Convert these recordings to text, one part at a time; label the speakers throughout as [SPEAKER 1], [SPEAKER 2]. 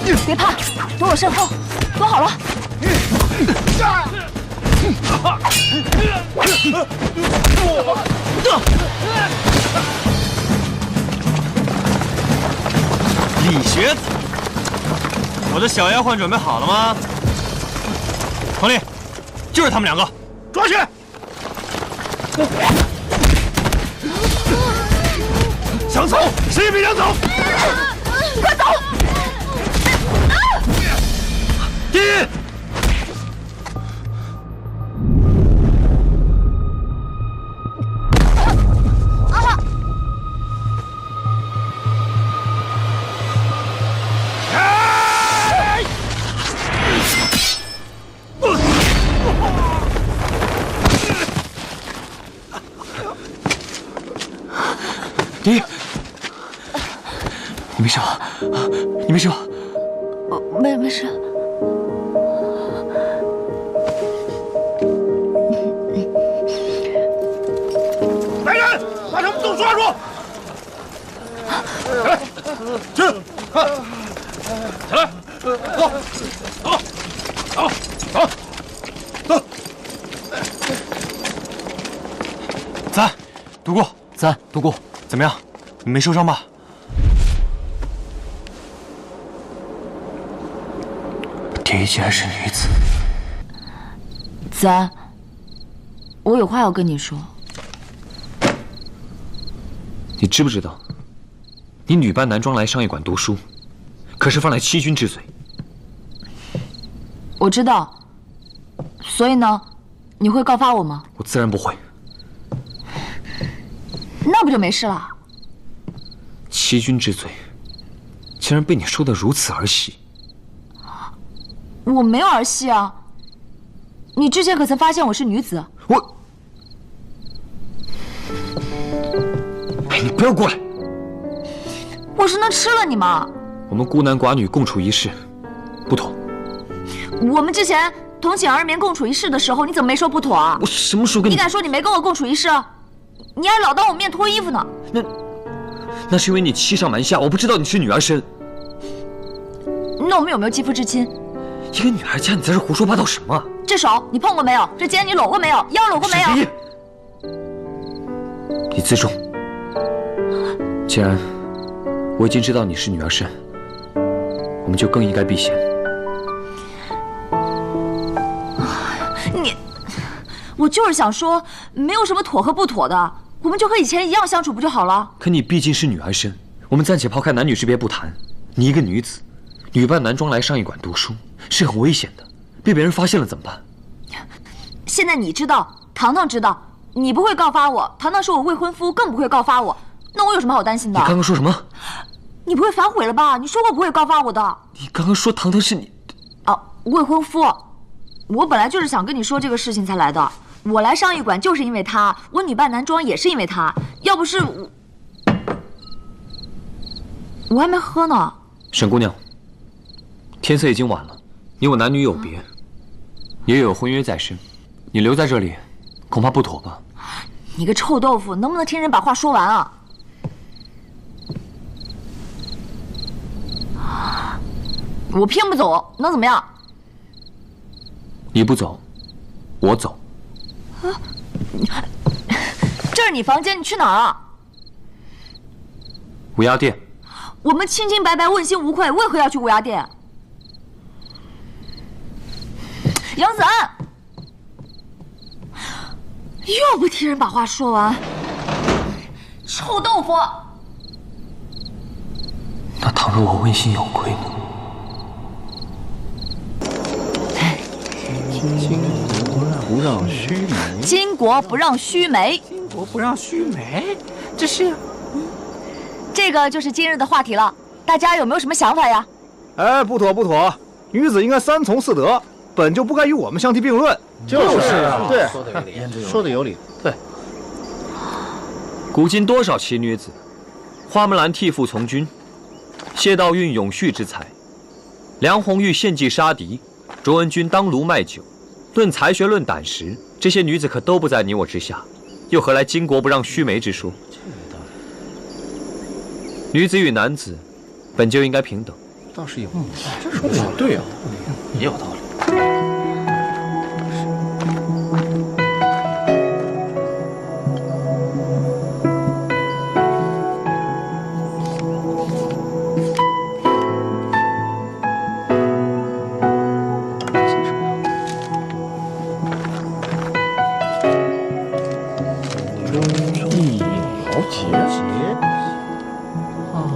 [SPEAKER 1] 别怕，躲我身后，躲好了。
[SPEAKER 2] 李学子，我的小丫鬟准备好了吗？佟丽，就是他们两个，
[SPEAKER 3] 抓去！想走，谁也别想走！
[SPEAKER 1] 快走！
[SPEAKER 3] 第一。
[SPEAKER 2] 你没事吧？你没事吧？
[SPEAKER 1] 没事。
[SPEAKER 3] 来人，把他们都抓住！来，去，看，起来，走，走，走，走，走。
[SPEAKER 2] 子安，独孤，子安，独孤，怎么样？你没受伤吧？第一竟然是女子。
[SPEAKER 1] 子安，我有话要跟你说。
[SPEAKER 4] 你知不知道，你女扮男装来商业馆读书，可是犯了欺君之罪。
[SPEAKER 1] 我知道，所以呢，你会告发我吗？
[SPEAKER 4] 我自然不会。
[SPEAKER 1] 那不就没事了？
[SPEAKER 4] 欺君之罪，竟然被你说得如此儿戏。
[SPEAKER 1] 我没有儿戏啊！你之前可曾发现我是女子？
[SPEAKER 4] 我，哎，你不要过来！
[SPEAKER 1] 我是能吃了你吗？
[SPEAKER 4] 我们孤男寡女共处一室，不妥。
[SPEAKER 1] 我们之前同寝而眠、共处一室的时候，你怎么没说不妥啊？
[SPEAKER 4] 我什么时候跟你？
[SPEAKER 1] 你敢说你没跟我共处一室？你还老当我面脱衣服呢？
[SPEAKER 4] 那是因为你欺上瞒下，我不知道你是女儿身。
[SPEAKER 1] 那我们有没有肌肤之亲？
[SPEAKER 4] 一个女孩家，你在这胡说八道什么？
[SPEAKER 1] 这手你碰过没有？这肩你搂过没有？腰搂过没有？
[SPEAKER 4] 你自重。既然我已经知道你是女儿身，我们就更应该避嫌。
[SPEAKER 1] 我就是想说，没有什么妥和不妥的，我们就和以前一样相处不就好了？
[SPEAKER 4] 可你毕竟是女儿身，我们暂且抛开男女之别不谈，你一个女子，女扮男装来商业馆读书是很危险的，被别人发现了怎么办？
[SPEAKER 1] 现在你知道，糖糖知道，你不会告发我，糖糖是我未婚夫，更不会告发我，那我有什么好担心的？
[SPEAKER 4] 你刚刚说什么？
[SPEAKER 1] 你不会反悔了吧？你说过不会告发我的。
[SPEAKER 4] 你刚刚说糖糖是你……
[SPEAKER 1] 哦，未婚夫，我本来就是想跟你说这个事情才来的。我来商业馆就是因为他，我女扮男装也是因为他，要不是我还没喝呢。
[SPEAKER 4] 沈姑娘，天色已经晚了，你我男女有别，也有婚约在身，你留在这里，恐怕不妥吧？
[SPEAKER 1] 你个臭豆腐，能不能听人把话说完啊？我偏不走，能怎么样？
[SPEAKER 4] 你不走，我走。
[SPEAKER 1] 这是你房间，你去哪儿啊？
[SPEAKER 4] 乌鸦店。
[SPEAKER 1] 我们清清白白、问心无愧，为何要去乌鸦店？杨子安，又不替人把话说完，臭豆腐！
[SPEAKER 4] 那倘若我问心有愧呢？
[SPEAKER 5] 不让须眉，
[SPEAKER 1] 巾帼不让须眉，
[SPEAKER 5] 巾帼不让须眉，这是？
[SPEAKER 1] 这个就是今日的话题了，大家有没有什么想法呀？
[SPEAKER 3] 哎，不妥不妥，女子应该三从四德，本就不该与我们相提并论。
[SPEAKER 5] 就是啊，
[SPEAKER 3] 对，
[SPEAKER 5] 说的有理，说的有理，对。
[SPEAKER 4] 古今多少奇女子，花木兰替父从军，谢道韫永续之才，梁红玉献计杀敌，卓文君当炉卖酒。论才学，论胆识，这些女子可都不在你我之下，又何来巾帼不让须眉之说？女子与男子本就应该平等，
[SPEAKER 5] 倒是有，这说的也对啊，也有道理。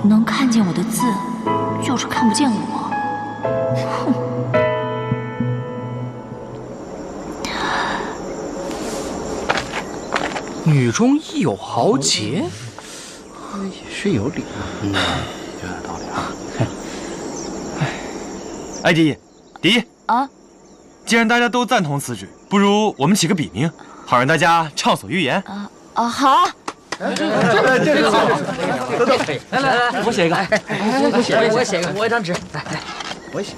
[SPEAKER 1] 能看见我的字，就是看不见我。
[SPEAKER 5] 女中亦有豪杰，也是有理，有点道理啊。
[SPEAKER 2] 哎，第一
[SPEAKER 1] 啊！
[SPEAKER 2] 既然大家都赞同此举，不如我们起个笔名，好让大家畅所欲言。
[SPEAKER 1] 好啊。
[SPEAKER 3] 这个好，
[SPEAKER 5] 来，我写一个，我写一个，我一张纸，来，我也写。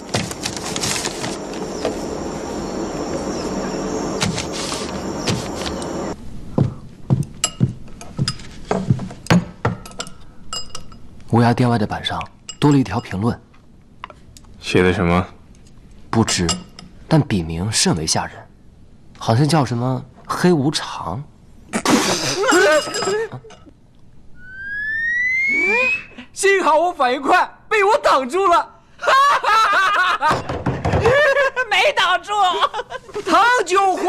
[SPEAKER 6] 乌鸦店外的板上多了一条评论，
[SPEAKER 7] 写的什么？
[SPEAKER 6] 不知，但笔名甚为吓人，好像叫什么黑无常。
[SPEAKER 5] 幸好我反应快，被我挡住了。没挡住，唐九花。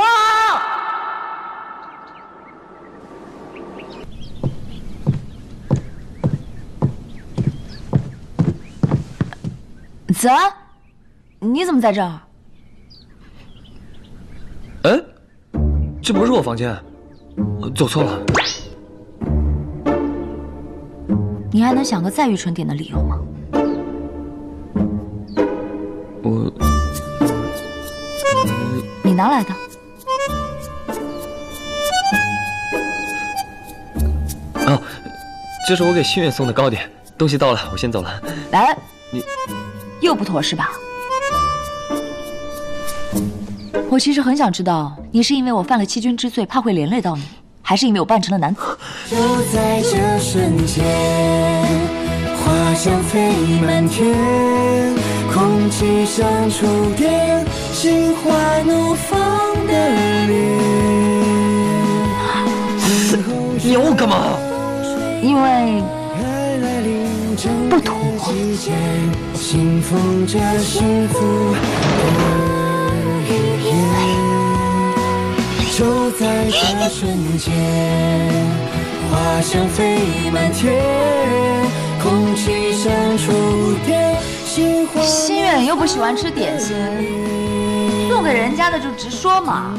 [SPEAKER 1] 子安，你怎么在这儿？
[SPEAKER 4] 哎，这不是我房间，走错了。
[SPEAKER 1] 你还能想个再愚蠢点的理由吗？你拿来的。
[SPEAKER 4] 哦，这是我给心远送的糕点，东西到了，我先走了。
[SPEAKER 1] 来，
[SPEAKER 4] 你
[SPEAKER 1] 又不妥是吧？我其实很想知道，你是因为我犯了欺君之罪，怕会连累到你，还是因为我扮成了男子？
[SPEAKER 8] 就在这瞬间，花香飞满天，空气像触电，心花怒放的脸。
[SPEAKER 4] 你要我干嘛？
[SPEAKER 1] 因为不妥。
[SPEAKER 8] 信奉着幸福的语言，就在这瞬间，花香飞满天，空气像触电，心花。
[SPEAKER 1] 心远又不喜欢吃点心，送给人家的就直说嘛，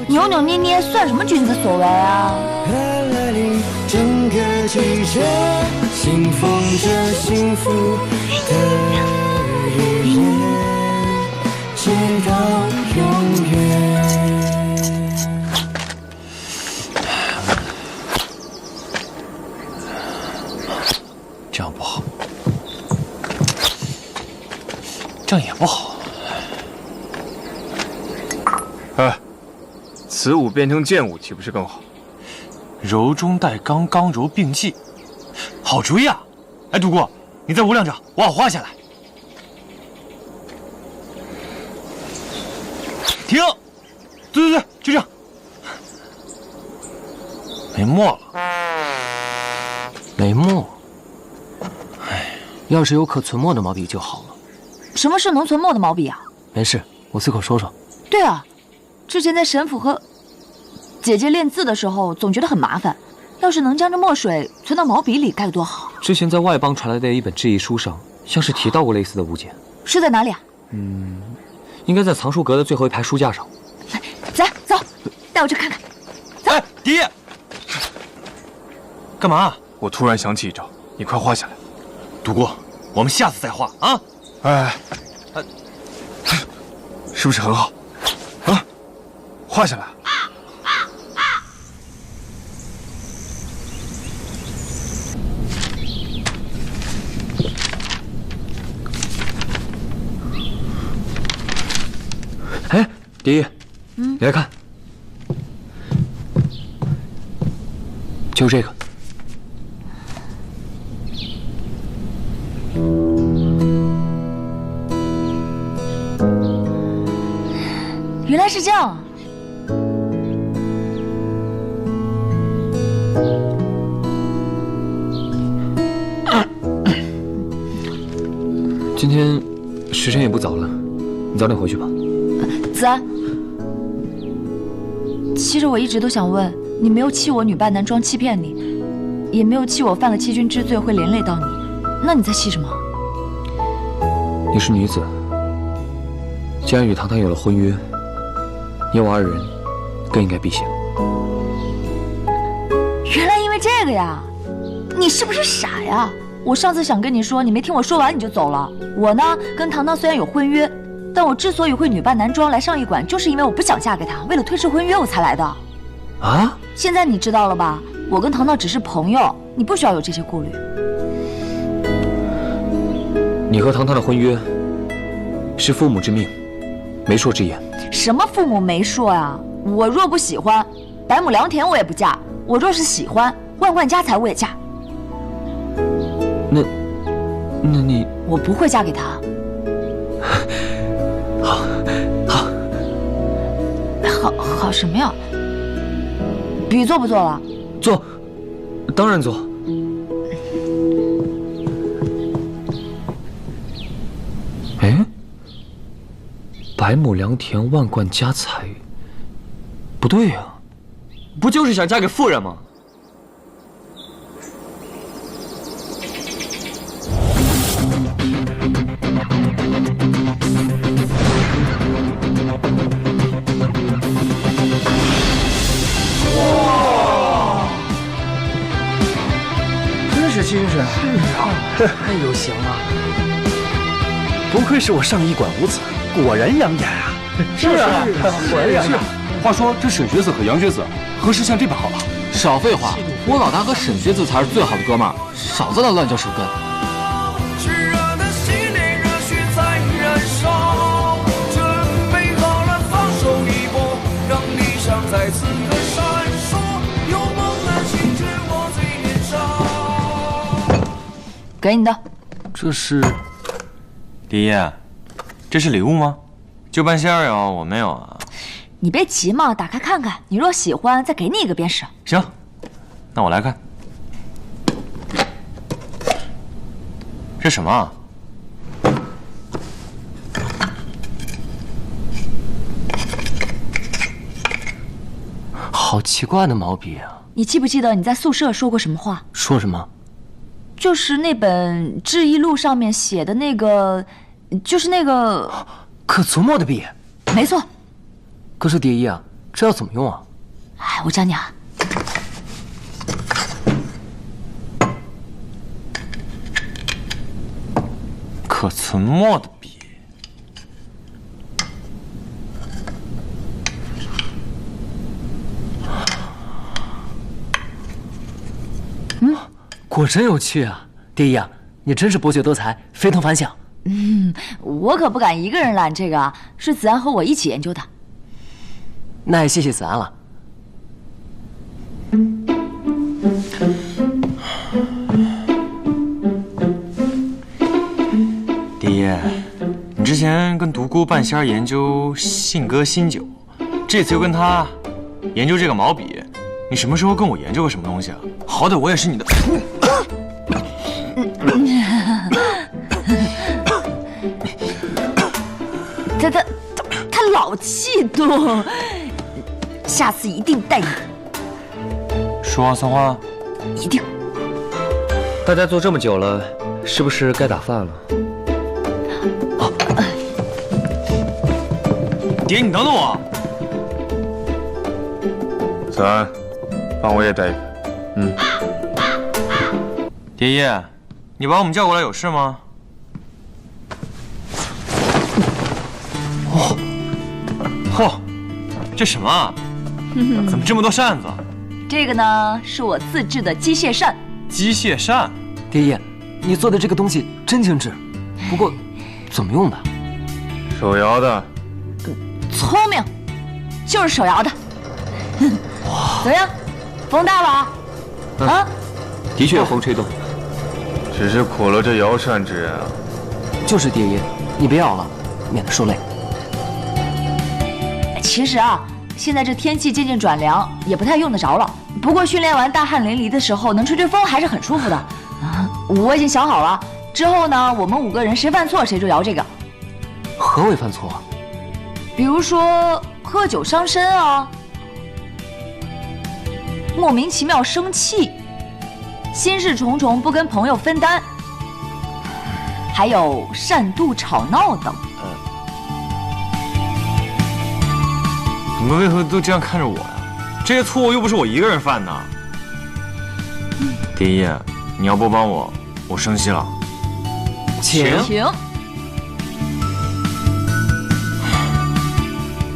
[SPEAKER 1] 扭扭捏捏算什么君子所为啊？
[SPEAKER 8] 整个季节，信奉着幸福的语言，直到永远。
[SPEAKER 5] 这样不好，这样也不好。
[SPEAKER 7] 哎，此武变成剑舞，岂不是更好？
[SPEAKER 2] 柔中带刚，刚柔并济，好主意啊！哎，独孤，你再舞两掌，我好画下来。停！对，就这样。没墨了。
[SPEAKER 6] 没墨。哎，要是有可存墨的毛笔就好了。
[SPEAKER 1] 什么是能存墨的毛笔啊？
[SPEAKER 6] 没事，我随口说说。
[SPEAKER 1] 对啊，之前在神府和姐姐练字的时候，总觉得很麻烦。要是能将这墨水存到毛笔里，该有多好！
[SPEAKER 4] 之前在外邦传来的一本志异书上，像是提到过类似的物件。
[SPEAKER 1] 是在哪里啊？
[SPEAKER 4] 应该在藏书阁的最后一排书架上。
[SPEAKER 1] 走，带我去看看。走。
[SPEAKER 2] 哎，第一，干嘛？
[SPEAKER 7] 我突然想起一招，你快画下来。
[SPEAKER 2] 独孤，我们下次再画啊！
[SPEAKER 7] 哎，是不是很好？啊，画下来。
[SPEAKER 4] 哎，第一，你来看，就这个。
[SPEAKER 1] 原来是这样。
[SPEAKER 6] 今天时辰也不早了，你早点回去吧。
[SPEAKER 1] 子安，其实我一直都想问，你没有气我女扮男装欺骗你，也没有气我犯了欺君之罪会连累到你，那你在气什么？
[SPEAKER 6] 你是女子，既然与堂堂有了婚约，你我二人更应该避嫌。
[SPEAKER 1] 原来因为这个呀，你是不是傻呀？我上次想跟你说，你没听我说完你就走了。我呢，跟堂堂虽然有婚约，但我之所以会女扮男装来上艺馆，就是因为我不想嫁给他，为了推迟婚约我才来的。
[SPEAKER 6] 啊？
[SPEAKER 1] 现在你知道了吧？我跟堂堂只是朋友，你不需要有这些顾虑。
[SPEAKER 6] 你和堂堂的婚约是父母之命，媒妁之言。
[SPEAKER 1] 什么父母媒妁呀？我若不喜欢，百亩良田我也不嫁；我若是喜欢，万贯家财我也嫁。
[SPEAKER 6] 那你……
[SPEAKER 1] 我不会嫁给他。好什么呀？笔做不做了？
[SPEAKER 6] 做，当然做。哎，百亩良田，万贯家财，不对呀，不就是想嫁给富人吗？
[SPEAKER 5] 精神是啊，太有型了！
[SPEAKER 3] 不愧是我上医馆无子，果然养眼啊！
[SPEAKER 5] 是啊，果然养眼。
[SPEAKER 7] 话说这沈学子和杨学子何时像这般好了？
[SPEAKER 9] 少废话，我老大和沈学子才是最好的哥们儿，少在那乱叫舌根。
[SPEAKER 1] 给你的，
[SPEAKER 6] 这是
[SPEAKER 2] 第一，这是礼物吗？就半仙儿有，我没有啊。
[SPEAKER 1] 你别急嘛，打开看看，你若喜欢，再给你一个便是。
[SPEAKER 2] 行，那我来看，这什么啊？
[SPEAKER 6] 好奇怪的毛笔啊！
[SPEAKER 1] 你记不记得你在宿舍说过什么话？
[SPEAKER 6] 说什么？
[SPEAKER 1] 就是那本《致意录》上面写的那个，就是那个
[SPEAKER 6] 可琢磨的笔。
[SPEAKER 1] 没错。
[SPEAKER 6] 可是蝶衣啊，这要怎么用啊？
[SPEAKER 1] 哎，我教你啊。
[SPEAKER 2] 可存墨的笔。
[SPEAKER 6] 果真有趣啊，蝶衣啊，你真是博学多才，非同凡响。
[SPEAKER 1] 我可不敢一个人揽这个啊，是子安和我一起研究的。
[SPEAKER 6] 那也谢谢子安了。
[SPEAKER 2] 蝶衣，你之前跟独孤半仙儿研究信鸽新酒，这次又跟他研究这个毛笔，你什么时候跟我研究过什么东西啊？好歹我也是你的。
[SPEAKER 1] 他老气度，下次一定带你。
[SPEAKER 2] 说话算话。
[SPEAKER 1] 一定。
[SPEAKER 4] 大家坐这么久了，是不是该打饭了？
[SPEAKER 2] 蝶，你等等我。
[SPEAKER 7] 子安，帮我也带一个。
[SPEAKER 2] 蝶衣，你把我们叫过来有事吗？嚯，这什么啊？怎么这么多扇子？
[SPEAKER 1] 这个呢，是我自制的机械扇。
[SPEAKER 2] 机械扇？
[SPEAKER 6] 蝶衣，你做的这个东西真精致，不过怎么用的？
[SPEAKER 7] 手摇的。
[SPEAKER 1] 聪明，就是手摇的。怎么样，风大吧？啊？
[SPEAKER 4] 的确有风吹动。
[SPEAKER 7] 只是苦了这摇扇之人啊。
[SPEAKER 6] 就是蝶衣，你别摇了，免得受累。
[SPEAKER 1] 其其实啊，现在这天气渐渐转凉，也不太用得着了。不过训练完大汗淋漓的时候，能吹吹风还是很舒服的。啊，我已经想好了，之后呢，我们5个人谁犯错谁就摇这个。
[SPEAKER 5] 何为犯错？
[SPEAKER 1] 比如说喝酒伤身啊，莫名其妙生气，心事重重不跟朋友分担，还有擅妒吵闹等。
[SPEAKER 2] 你们为何都这样看着我呀？这些错误又不是我一个人犯的。第一，你要不帮我，我生气了。
[SPEAKER 5] 请。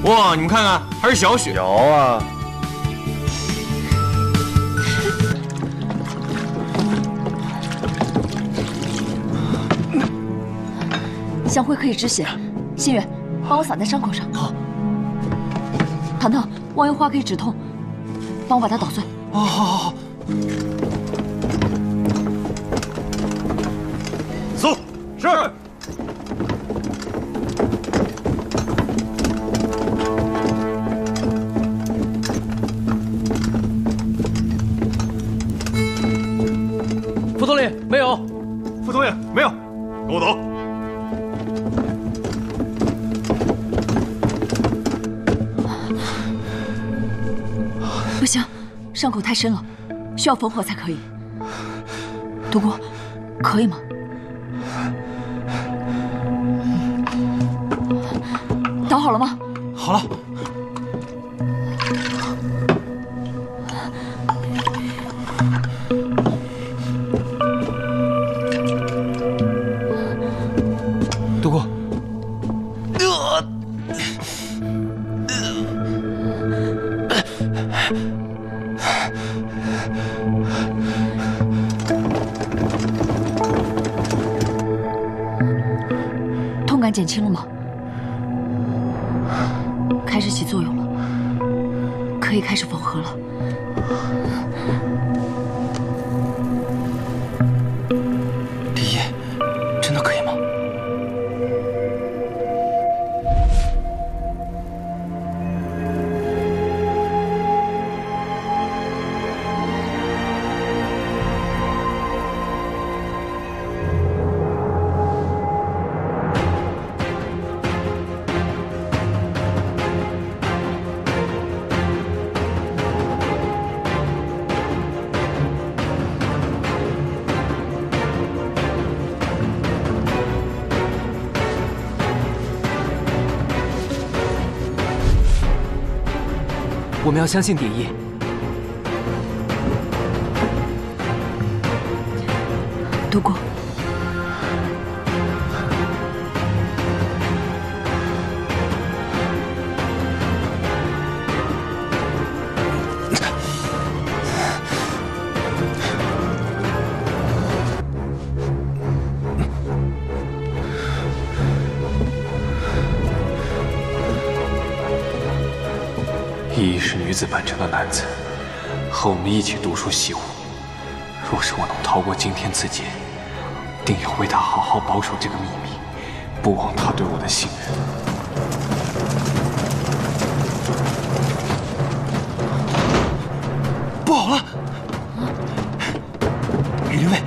[SPEAKER 2] 哇，你们看看，还是小雪。
[SPEAKER 3] 有啊。
[SPEAKER 1] 香灰可以止血，心远，帮我撒在伤口上。好。糖糖，忘忧花可以止痛，帮我把它捣碎。
[SPEAKER 2] 哦，好。走，是。
[SPEAKER 5] 副总理没有，
[SPEAKER 3] 副总理没有，跟我走。
[SPEAKER 1] 不行，伤口太深了，需要缝合才可以。独孤，可以吗？捣好了吗？
[SPEAKER 2] 好了。
[SPEAKER 5] 独孤，
[SPEAKER 1] 痛感减轻了吗？开始起作用了，可以开始缝合了。
[SPEAKER 5] 第一，真的可以吗？我们要相信蝶衣。
[SPEAKER 1] 独孤，
[SPEAKER 10] 依依是女子本城的男子，和我们一起读书习武。若是我能逃过今天此劫，定要为他好好保守这个秘密，不枉他对我的信任。
[SPEAKER 6] 不好了！雨林卫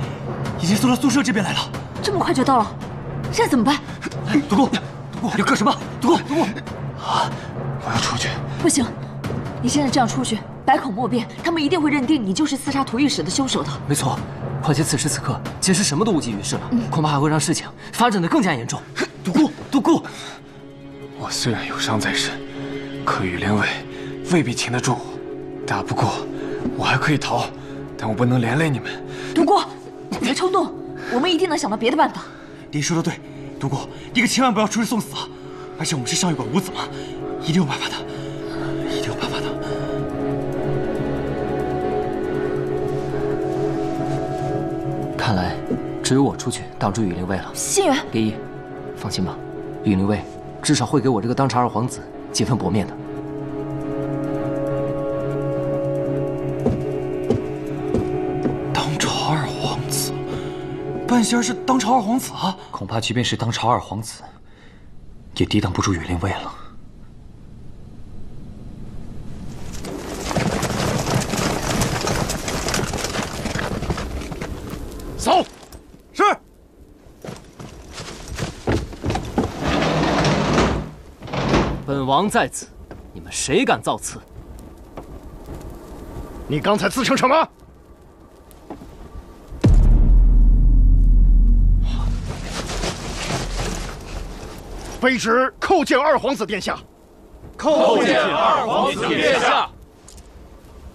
[SPEAKER 6] 已经送到宿舍这边来了。
[SPEAKER 1] 这么快就到了，现在怎么办？
[SPEAKER 6] 独孤，要干什么？独孤，
[SPEAKER 10] 我要出去。
[SPEAKER 1] 不行，你现在这样出去，百口莫辩，他们一定会认定你就是刺杀屠御史的凶手的。
[SPEAKER 5] 没错，况且此时此刻，即使什么都无济于事了，恐怕还会让事情发展得更加严重。独孤，
[SPEAKER 10] 我虽然有伤在身，可羽连伟未必擒得住我。打不过，我还可以逃，但我不能连累你们。
[SPEAKER 1] 独孤，别冲动，我们一定能想到别的办法。
[SPEAKER 2] 爹说的对，独孤，你可千万不要出去送死啊！而且我们是上一馆五子嘛，一定有办法的，一定有办法的。
[SPEAKER 5] 看来只有我出去挡住羽林卫了。
[SPEAKER 1] 心远，
[SPEAKER 5] 蝶衣，放心吧，羽林卫至少会给我这个当朝二皇子几分薄面的。
[SPEAKER 2] 当朝二皇子，半仙儿是当朝二皇子啊！
[SPEAKER 6] 恐怕即便是当朝二皇子，也抵挡不住羽林卫了。
[SPEAKER 5] 本王在此，你们谁敢造次？
[SPEAKER 3] 你刚才自称什么？卑职叩见二皇子殿下。
[SPEAKER 7] 叩见二皇子殿下。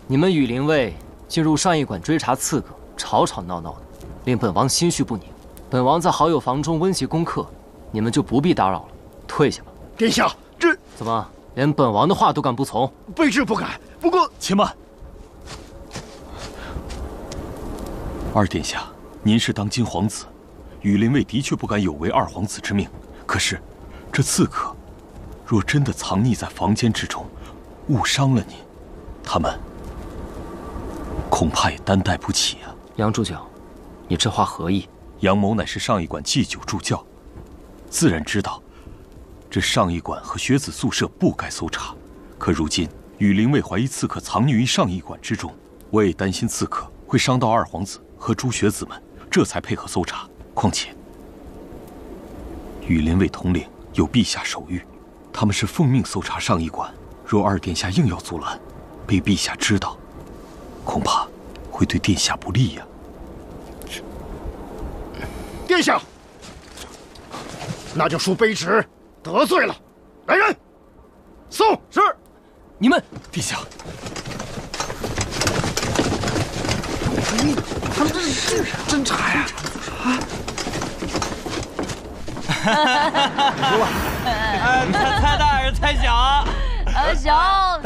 [SPEAKER 5] 你们羽林卫进入上驿馆追查刺客，吵吵闹闹的，令本王心绪不宁。本王在好友房中温习功课，你们就不必打扰了，退下吧。
[SPEAKER 3] 殿下，这
[SPEAKER 5] 怎么连本王的话都敢不从？
[SPEAKER 3] 卑职不敢。不过，
[SPEAKER 11] 且慢。二殿下，您是当今皇子，羽林卫的确不敢有违二皇子之命。可是，这刺客若真的藏匿在房间之中，误伤了您，他们恐怕也担待不起啊。
[SPEAKER 5] 杨助教，你这话何意？
[SPEAKER 11] 杨某乃是上驿馆祭酒助教，自然知道这上驿馆和学子宿舍不该搜查。可如今羽林卫怀疑刺客藏匿于上驿馆之中，我也担心刺客会伤到二皇子和诸学子们，这才配合搜查。况且羽林卫统领有陛下手谕，他们是奉命搜查上驿馆。若二殿下硬要阻拦，被陛下知道，恐怕会对殿下不利呀。
[SPEAKER 3] 殿下，那就恕卑职得罪了。来人，送。
[SPEAKER 5] 是。你们，
[SPEAKER 11] 殿下。
[SPEAKER 3] 他们这是侦查呀！
[SPEAKER 2] 太大还是太小？
[SPEAKER 1] 小。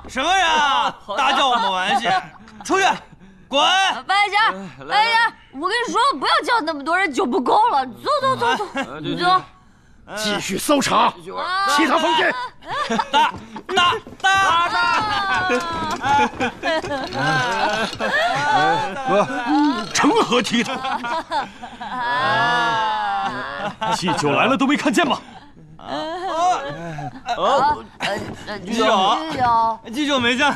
[SPEAKER 2] 什么人啊？大叫我们玩戏，出去，滚！
[SPEAKER 1] 白家，我跟你说，不要叫那么多人，酒不够了。走，走。
[SPEAKER 3] 继续搜查，其他房间。
[SPEAKER 11] 成何体统？祭酒来了都没看见吗？
[SPEAKER 2] 祭酒没见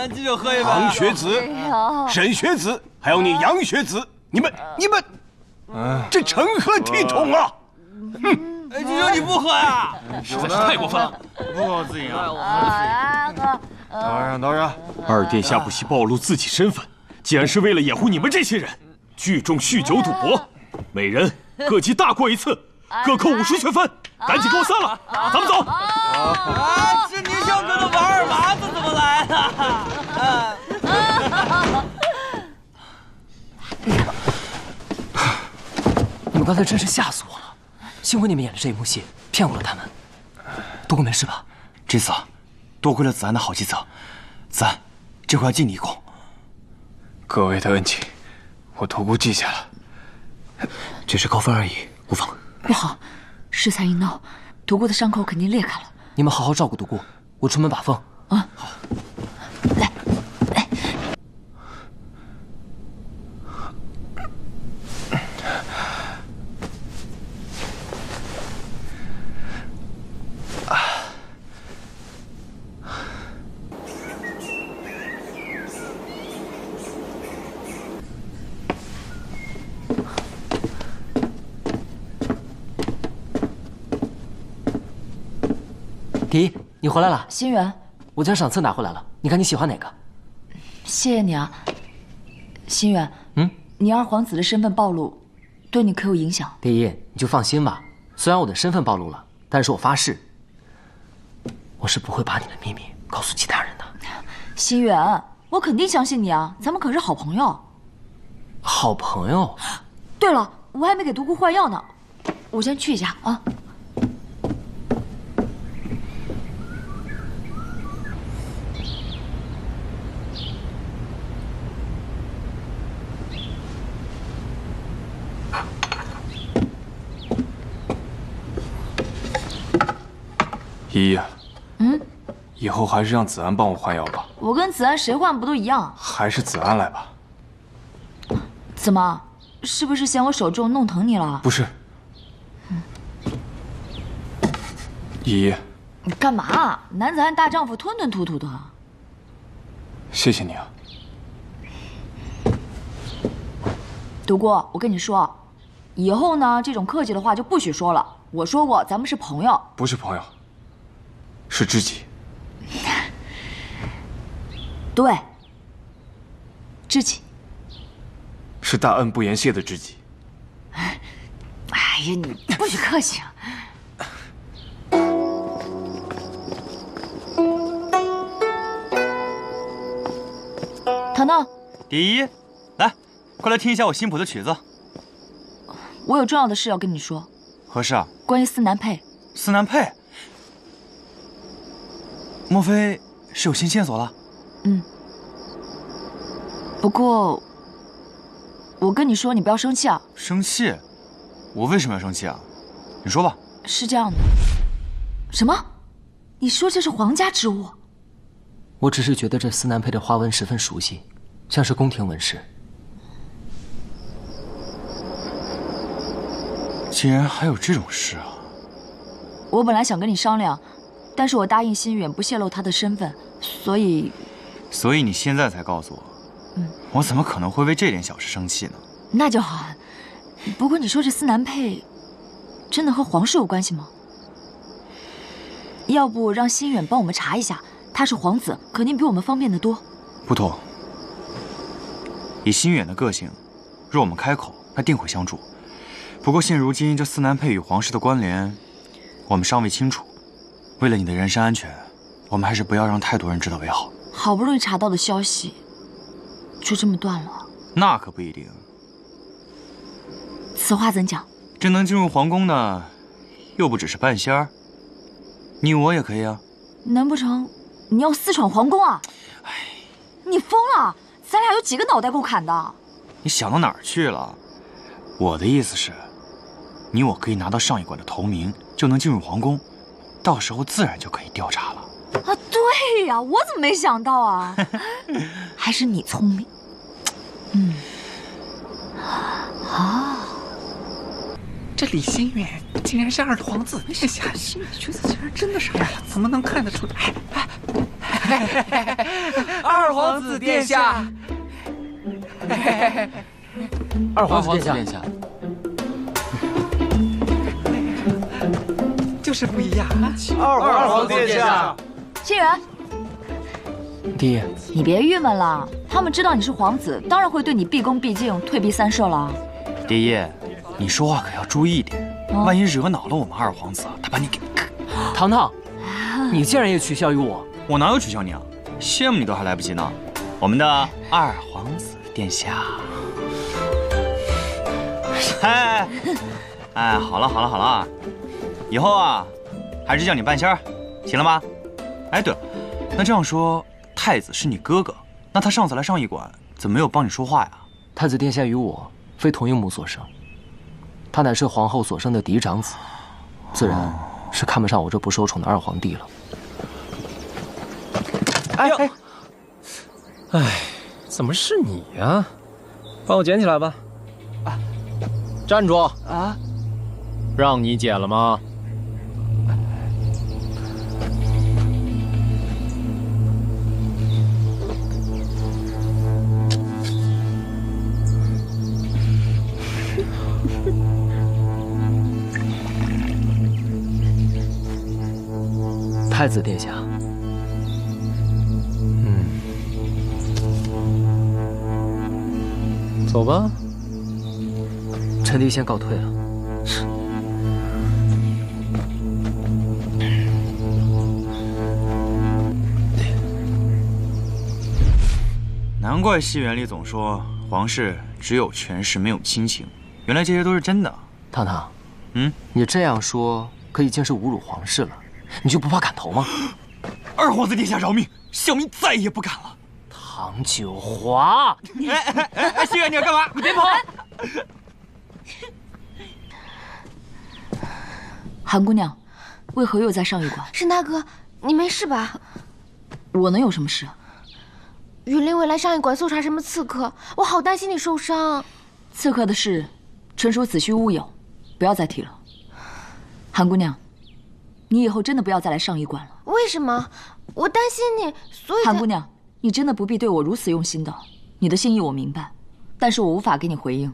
[SPEAKER 2] 你，祭酒喝一杯。
[SPEAKER 3] 唐学子、沈学子，还有你杨学子，你们，这成何体统啊！哼！
[SPEAKER 2] 祭酒你不喝呀？
[SPEAKER 11] 实在是太过分了！
[SPEAKER 2] 不喝自己啊！
[SPEAKER 7] 导让！
[SPEAKER 11] 二殿下不惜暴露自己身份，竟然是为了掩护你们这些人，聚众酗酒赌博，每人各记大过一次，各扣50学分。赶紧给我散了，咱们走。
[SPEAKER 2] 这宁孝哥的王二麻子怎么来
[SPEAKER 5] 的？你们刚才真是吓死我了！幸亏你们演了这一幕戏，骗过了他们。独孤没事吧？
[SPEAKER 2] 这次多亏了子安的好计策，子安，这回要记你一功。
[SPEAKER 10] 各位的恩情，我独孤记下了。
[SPEAKER 5] 只是扣分而已，无妨。
[SPEAKER 1] 不好，事才一闹，独孤的伤口肯定裂开了。
[SPEAKER 5] 你们好好照顾独孤，我出门把风。啊，好。来。迪，你回来了。
[SPEAKER 1] 心源，
[SPEAKER 5] 我将赏赐拿回来了，你看你喜欢哪个？
[SPEAKER 1] 谢谢你啊，心源。你二皇子的身份暴露，对你可有影响？
[SPEAKER 5] 第一，你就放心吧。虽然我的身份暴露了，但是我发誓，我是不会把你的秘密告诉其他人的。
[SPEAKER 1] 心源，我肯定相信你啊，咱们可是好朋友。
[SPEAKER 5] 好朋友。
[SPEAKER 1] 对了，我还没给独孤换药呢，我先去一下啊。
[SPEAKER 10] 依依，以后还是让子安帮我换药吧。
[SPEAKER 1] 我跟子安谁换不都一样？
[SPEAKER 10] 还是子安来吧。
[SPEAKER 1] 怎么？是不是嫌我手重弄疼你了？
[SPEAKER 10] 不是。依依，
[SPEAKER 1] 你干嘛？男子汉大丈夫，吞吞吐吐的。
[SPEAKER 10] 谢谢你啊。
[SPEAKER 1] 独孤，我跟你说，以后呢，这种客气的话就不许说了。我说过，咱们是朋友。
[SPEAKER 10] 不是朋友。
[SPEAKER 2] 是知己。
[SPEAKER 1] 对，知己。
[SPEAKER 7] 是大恩不言谢的知己。
[SPEAKER 1] 哎呀，你不许客气啊！糖糖，
[SPEAKER 2] 第一，来，快来听一下我新谱的曲子。
[SPEAKER 1] 我有重要的事要跟你说。
[SPEAKER 2] 何事啊？
[SPEAKER 1] 关于思南佩。
[SPEAKER 2] 思南佩？莫非是有新线索了？
[SPEAKER 1] 嗯。不过，我跟你说，你不要生气啊。
[SPEAKER 2] 生气？我为什么要生气啊？你说吧。
[SPEAKER 1] 是这样的。什么？你说这是皇家之物？
[SPEAKER 5] 我只是觉得这思南佩的花纹十分熟悉，像是宫廷纹饰。
[SPEAKER 2] 竟然还有这种事啊！
[SPEAKER 1] 我本来想跟你商量，但是我答应心远不泄露他的身份，所以
[SPEAKER 2] 你现在才告诉我，我怎么可能会为这点小事生气呢？
[SPEAKER 1] 那就好。不过你说这思南佩，真的和皇室有关系吗？要不让心远帮我们查一下，他是皇子，肯定比我们方便得多。
[SPEAKER 2] 不妥。以心远的个性，若我们开口，那定会相助。不过现如今这思南佩与皇室的关联，我们尚未清楚。为了你的人身安全，我们还是不要让太多人知道为好。
[SPEAKER 1] 好不容易查到的消息，就这么断了？
[SPEAKER 2] 那可不一定。
[SPEAKER 1] 此话怎讲？
[SPEAKER 2] 这能进入皇宫的，又不只是半仙儿，你我也可以啊。
[SPEAKER 1] 难不成你要私闯皇宫啊？哎，你疯了！咱俩有几个脑袋够砍的？
[SPEAKER 2] 你想到哪儿去了？我的意思是，你我可以拿到上一馆的头名，就能进入皇宫，到时候自然就可以调查了。
[SPEAKER 1] 啊，对呀，我怎么没想到啊？还是你聪明。
[SPEAKER 12] 这李心远竟然是二皇子殿下，你觉得竟然真的是二皇子？怎么能看得出来？二皇子殿下，
[SPEAKER 5] 二皇子殿下，
[SPEAKER 12] 就是不一样啊！
[SPEAKER 3] 二皇殿下，
[SPEAKER 1] 心远，
[SPEAKER 5] 爹，
[SPEAKER 1] 你别郁闷了，他们知道你是皇子，当然会对你毕恭毕敬、退避三舍了。
[SPEAKER 2] 爹爷，你说话可要注意点，万一惹恼了我们二皇子，他把你给……
[SPEAKER 5] 糖糖，你竟然也取笑于我？
[SPEAKER 2] 我哪有取笑你啊？羡慕你都还来不及呢。我们的二皇子殿下。哎，好了，以后啊，还是叫你半仙儿，行了吗？哎，对了，那这样说，太子是你哥哥，那他上次来上驿馆，怎么没有帮你说话呀？
[SPEAKER 5] 太子殿下与我非同一母所生，他乃是皇后所生的嫡长子，自然是看不上我这不受宠的二皇帝了。
[SPEAKER 13] 哎，怎么是你呀？帮我捡起来吧。站住！
[SPEAKER 5] 啊！
[SPEAKER 13] 让你捡了吗？
[SPEAKER 5] 太子殿下，
[SPEAKER 13] 走吧。
[SPEAKER 5] 臣弟先告退了。
[SPEAKER 2] 难怪戏园里总说皇室只有权势没有亲情，原来这些都是真的。
[SPEAKER 5] 糖糖，你这样说可已经是侮辱皇室了，你就不怕砍头吗？
[SPEAKER 2] 二皇子殿下饶命，小民再也不敢了。
[SPEAKER 5] 唐九华，
[SPEAKER 2] 心远，你要干嘛？
[SPEAKER 5] 你别跑！
[SPEAKER 1] 韩姑娘，为何又在上驿馆？
[SPEAKER 14] 沈大哥，你没事吧？
[SPEAKER 1] 我能有什么事？
[SPEAKER 14] 允令卫来上驿馆搜查什么刺客，我好担心你受伤。
[SPEAKER 1] 刺客的事，纯属子虚乌有，不要再提了。韩姑娘，你以后真的不要再来上驿馆了。
[SPEAKER 14] 为什么？我担心你，所以……
[SPEAKER 1] 韩姑娘，你真的不必对我如此用心的。你的心意我明白，但是我无法给你回应。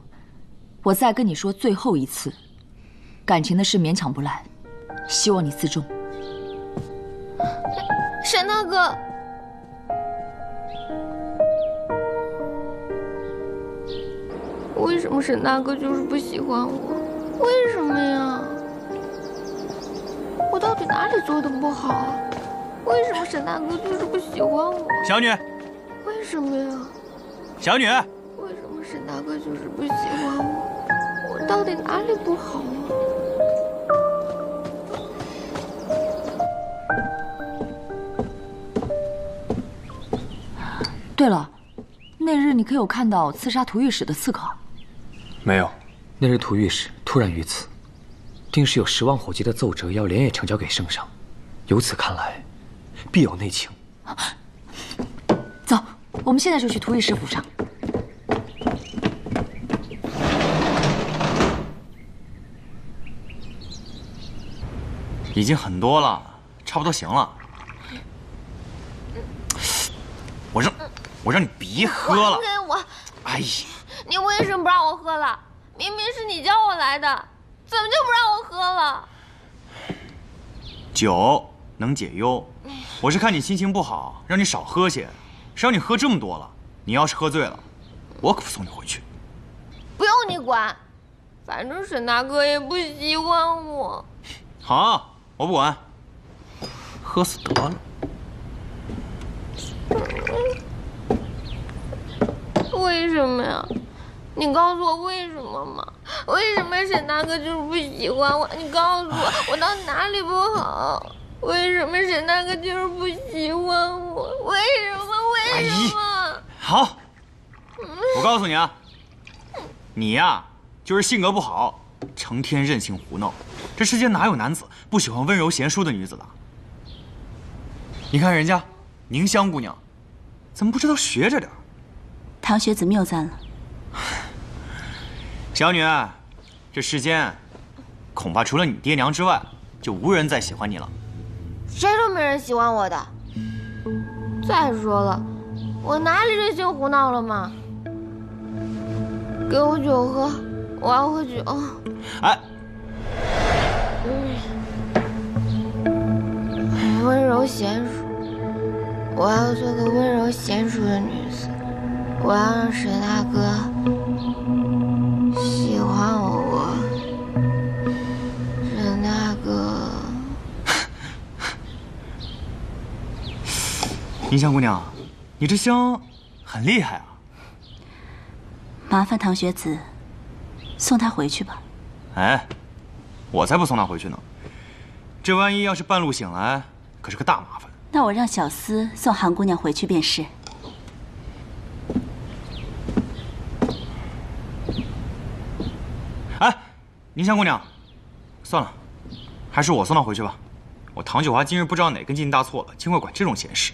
[SPEAKER 1] 我再跟你说最后一次，感情的事勉强不来，希望你自重。
[SPEAKER 14] 沈大哥，为什么沈大哥就是不喜欢我？为什么呀？我到底哪里做的不好啊？为什么沈大哥就是不喜欢我？
[SPEAKER 2] 小女，
[SPEAKER 14] 为什么呀？
[SPEAKER 2] 小女，
[SPEAKER 14] 为什么沈大哥就是不喜欢我？我到底哪里不好啊？
[SPEAKER 1] 对了，那日你可有看到刺杀屠御史的刺客？
[SPEAKER 10] 没有。
[SPEAKER 6] 那日屠御史突然遇刺，定是有10万火急的奏折要连夜呈交给圣上。由此看来，必有内情。
[SPEAKER 1] 走，我们现在就去屠御史府上。
[SPEAKER 2] 已经很多了，差不多行了。我让你别喝了。
[SPEAKER 14] 还给我！
[SPEAKER 2] 哎呀，
[SPEAKER 14] 你为什么不让我喝了？明明是你叫我来的，怎么就不让我喝了？
[SPEAKER 2] 酒能解忧，我是看你心情不好，让你少喝些，谁让你喝这么多了？你要是喝醉了，我可不送你回去。
[SPEAKER 14] 不用你管，反正沈大哥也不喜欢我。
[SPEAKER 2] 好，我不管，喝死得了。
[SPEAKER 14] 为什么呀？你告诉我为什么嘛？为什么沈大哥就是不喜欢我？你告诉我，我到底哪里不好？为什么沈大哥就是不喜欢我？为什么？为什么？
[SPEAKER 2] 好，我告诉你啊，你呀就是性格不好，成天任性胡闹。这世间哪有男子不喜欢温柔贤淑的女子的？你看人家宁香姑娘，怎么不知道学着点？
[SPEAKER 15] 唐学子谬赞了。
[SPEAKER 2] 小女，这世间恐怕除了你爹娘之外，就无人再喜欢你了。
[SPEAKER 14] 谁说没人喜欢我的？再说了，我哪里任性胡闹了吗？给我酒喝，我要喝酒。
[SPEAKER 2] 哎，
[SPEAKER 14] 温柔娴熟，我要做个温柔娴熟的女子。我要让沈大哥喜欢我。沈大哥，
[SPEAKER 2] 宁香姑娘，你这香很厉害啊！
[SPEAKER 15] 麻烦唐学子送他回去吧。
[SPEAKER 2] 哎，我才不送她回去呢！这万一要是半路醒来，可是个大麻烦。
[SPEAKER 15] 那我让小厮送韩姑娘回去便是。
[SPEAKER 2] 哎，宁香姑娘，算了，还是我送她回去吧。我唐九华今日不知道哪根筋搭错了，竟会管这种闲事。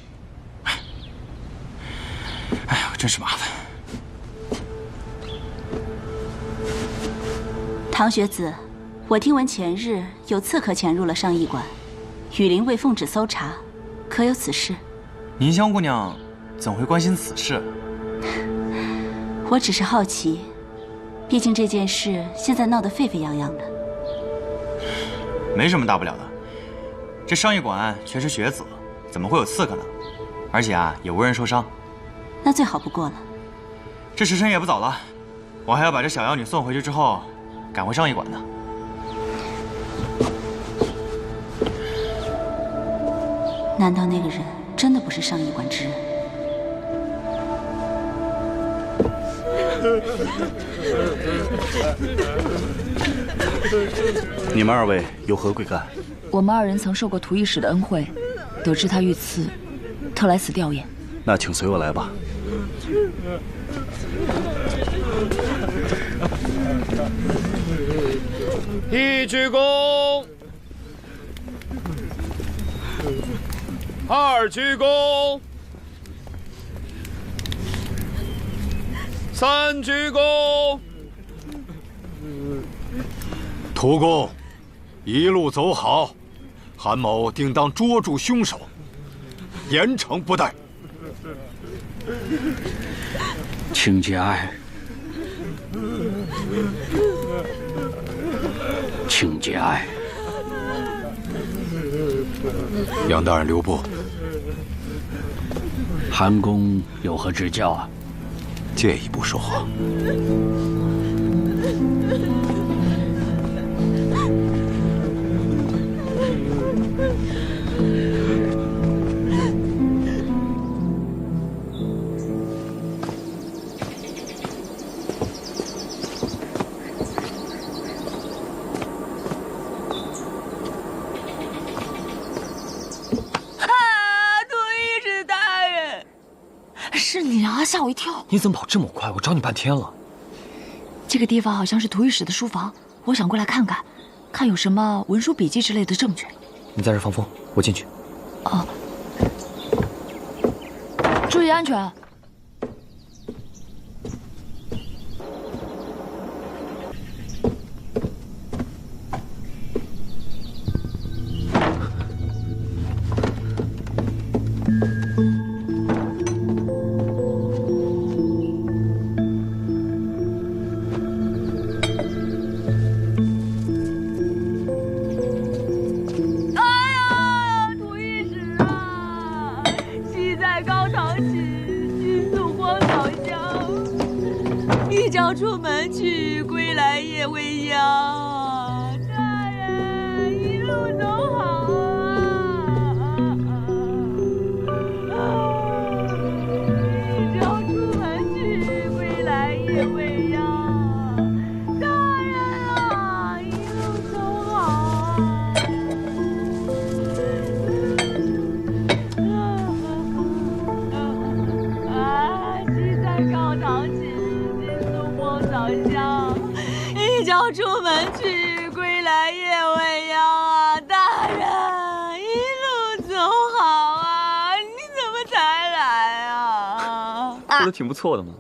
[SPEAKER 2] 哎呀，真是麻烦。
[SPEAKER 15] 唐学子，我听闻前日有刺客潜入了上驿馆，羽林卫奉旨搜查，可有此事？
[SPEAKER 2] 宁香姑娘怎会关心此事？
[SPEAKER 15] 我只是好奇。毕竟这件事现在闹得沸沸扬扬的，
[SPEAKER 2] 没什么大不了的。这上驿馆全是学子，怎么会有刺客呢？而且啊，也无人受伤，
[SPEAKER 15] 那最好不过了。
[SPEAKER 2] 这时辰也不早了，我还要把这小妖女送回去之后，赶回上驿馆呢。
[SPEAKER 15] 难道那个人真的不是上驿馆之人？
[SPEAKER 16] 你们2位有何贵干？
[SPEAKER 1] 我们2人曾受过屠御史的恩惠，得知他遇刺，特来此吊唁。
[SPEAKER 16] 那请随我来吧。
[SPEAKER 7] 1鞠躬，2鞠躬，3鞠躬。
[SPEAKER 3] 屠公，一路走好，韩某定当捉住凶手，严惩不贷。
[SPEAKER 16] 请节哀，请节哀。杨大人留步。韩公有何指教啊？
[SPEAKER 11] 借一步说话。
[SPEAKER 1] 是你啊，吓我一跳！
[SPEAKER 6] 你怎么跑这么快？我找你半天了。
[SPEAKER 1] 这个地方好像是涂御史的书房，我想过来看看，看有什么文书笔记之类的证据。
[SPEAKER 6] 你在这放风，我进去。
[SPEAKER 1] 哦，注意安全。
[SPEAKER 17] 出门去，归来也未央。大人，一路走好一朝出门去，归来也未央。大人啊，一路走好骑在高堂起。早香，一朝出门去，归来也未央啊！大人，一路走好啊！你怎么才来啊？
[SPEAKER 6] 说的挺不错的嘛。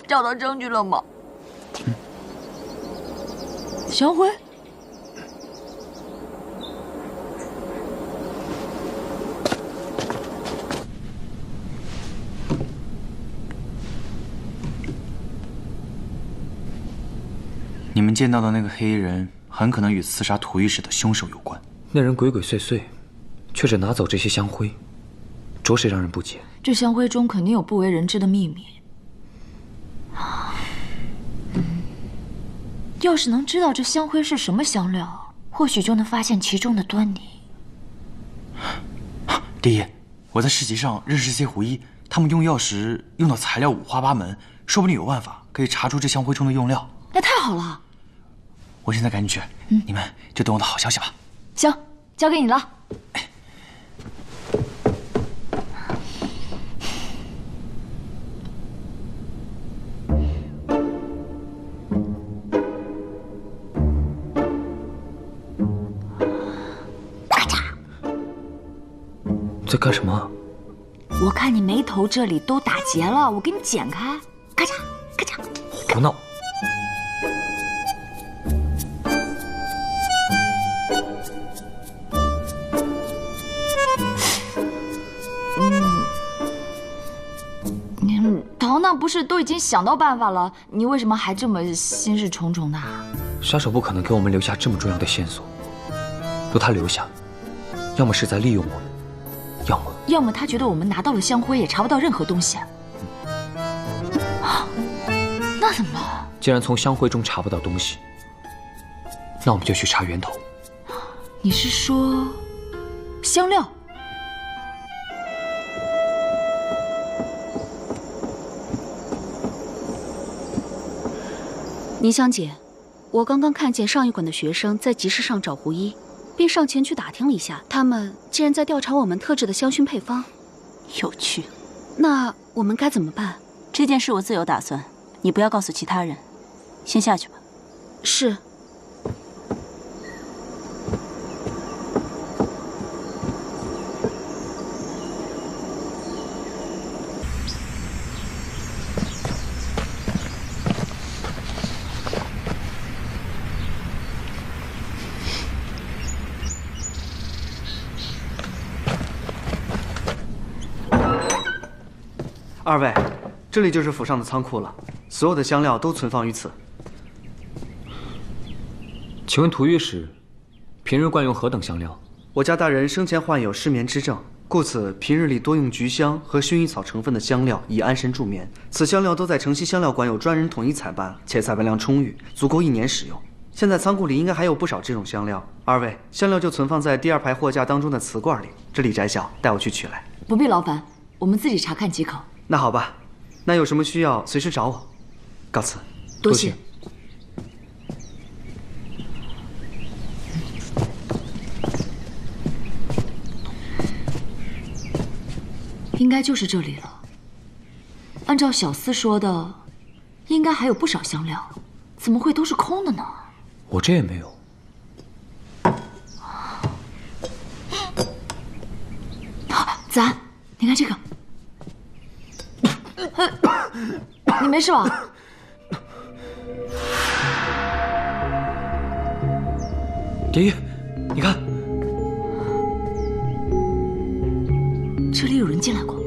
[SPEAKER 1] 找到证据了吗？香灰。
[SPEAKER 2] 你们见到的那个黑衣人，很可能与刺杀涂御史的凶手有关。
[SPEAKER 6] 那人鬼鬼祟祟，却只拿走这些香灰，着实让人不解。
[SPEAKER 1] 这香灰中肯定有不为人知的秘密。要是能知道这香灰是什么香料，或许就能发现其中的端倪。
[SPEAKER 2] 爹爷，我在市集上认识些狐医，他们用药时用的材料五花八门，说不定有办法可以查出这香灰中的用料。
[SPEAKER 1] 那太好了！
[SPEAKER 2] 我现在赶紧去，你们就等我的好消息吧。
[SPEAKER 1] 行，交给你了。咔嚓！
[SPEAKER 6] 在干什么？
[SPEAKER 1] 我看你眉头这里都打结了，我给你剪开。咔嚓咔嚓！
[SPEAKER 6] 胡闹！
[SPEAKER 1] 唐娜不是都已经想到办法了，你为什么还这么心事重重的？
[SPEAKER 6] 杀手不可能给我们留下这么重要的线索，若他留下，要么是在利用我们，要么
[SPEAKER 1] 他觉得我们拿到了香灰也查不到任何东西。那怎么办？
[SPEAKER 6] 既然从香灰中查不到东西，那我们就去查源头。
[SPEAKER 1] 你是说香料？
[SPEAKER 15] 宁香姐，我刚刚看见上一馆的学生在集市上找狐医，便上前去打听了一下，他们竟然在调查我们特制的香薰配方。有趣。那我们该怎么办？
[SPEAKER 18] 这件事我自有打算，你不要告诉其他人。先下去吧。
[SPEAKER 15] 是。
[SPEAKER 19] 二位，这里就是府上的仓库了，所有的香料都存放于此。
[SPEAKER 6] 请问涂御史，平日惯用何等香料？
[SPEAKER 19] 我家大人生前患有失眠之症，故此平日里多用菊香和薰衣草成分的香料以安神助眠。此香料都在城西香料馆有专人统一采办，且采办量充裕，足够1年使用。现在仓库里应该还有不少这种香料。二位，香料就存放在第2排货架当中的瓷罐里，这里窄小，带我去取来。
[SPEAKER 1] 不必劳烦，我们自己查看即可。
[SPEAKER 19] 那好吧，那有什么需要随时找我。告辞。
[SPEAKER 1] 多谢。应该就是这里了。按照小厮说的，应该还有不少香料，怎么会都是空的呢？
[SPEAKER 6] 我这也没有。
[SPEAKER 1] 子安，你看这个，你没事吧？
[SPEAKER 6] 蝶衣，你看。
[SPEAKER 1] 这里有人进来过，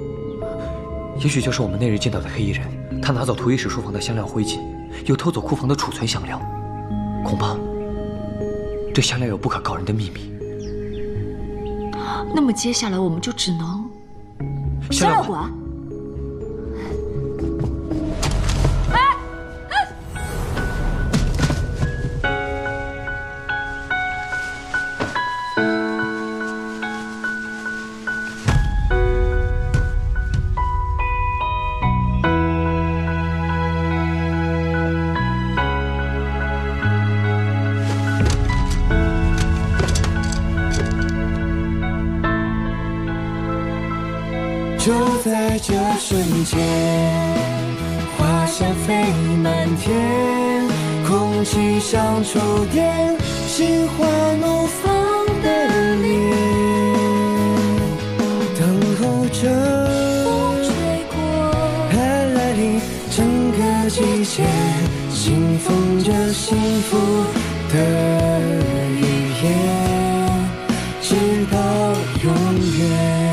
[SPEAKER 6] 也许就是我们那日见到的黑衣人。他拿走图医室书房的香料灰烬，又偷走库房的储存香料。恐怕这香料有不可告人的秘密。
[SPEAKER 1] 那么接下来我们就只能香料馆。
[SPEAKER 8] 就在这瞬间，花香飞满天，空气像触电，心花怒放的脸，等候着风吹过，它来临，整个季节，信奉着幸福的语言，直到永远。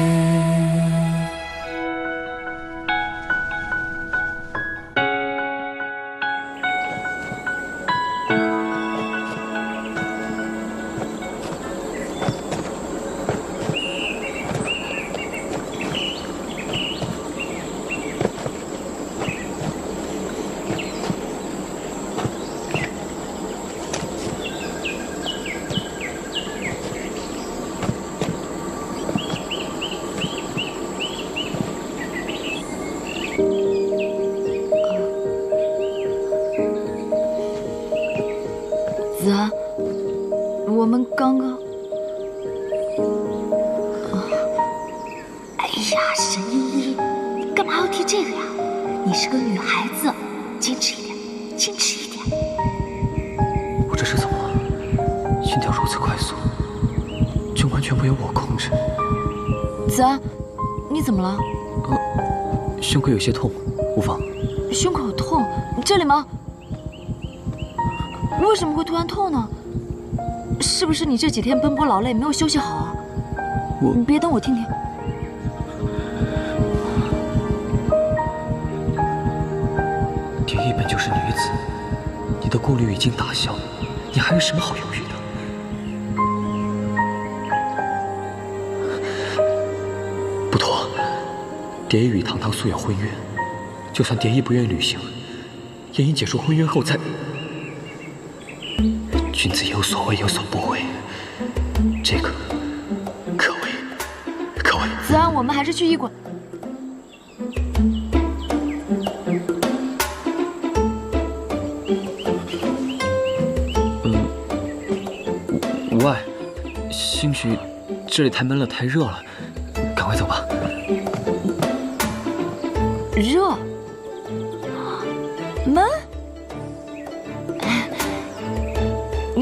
[SPEAKER 1] 子安，我们刚刚……哎呀，沈依依，你干嘛要提这个呀？你是个女孩子，矜持一点，矜持一点。
[SPEAKER 6] 我这是怎么了？心跳如此快速，就完全不由我控制。
[SPEAKER 1] 子安，你怎么了？
[SPEAKER 6] 胸口有些痛，无妨。
[SPEAKER 1] 胸口痛？这里吗？为什么会突然痛呢？是不是你这几天奔波劳累，没有休息好啊？你别等我听听。
[SPEAKER 6] 蝶衣本就是女子，你的顾虑已经打消，你还有什么好犹豫的？不妥，蝶衣与堂堂素有婚约，就算蝶衣不愿旅行，也应结束婚约后再。君子有所为有所不为，这个可为，可为。
[SPEAKER 1] 子安，我们还是去医馆。
[SPEAKER 6] 无碍，兴许这里太闷了，太热了，赶快走吧。
[SPEAKER 1] 热？闷？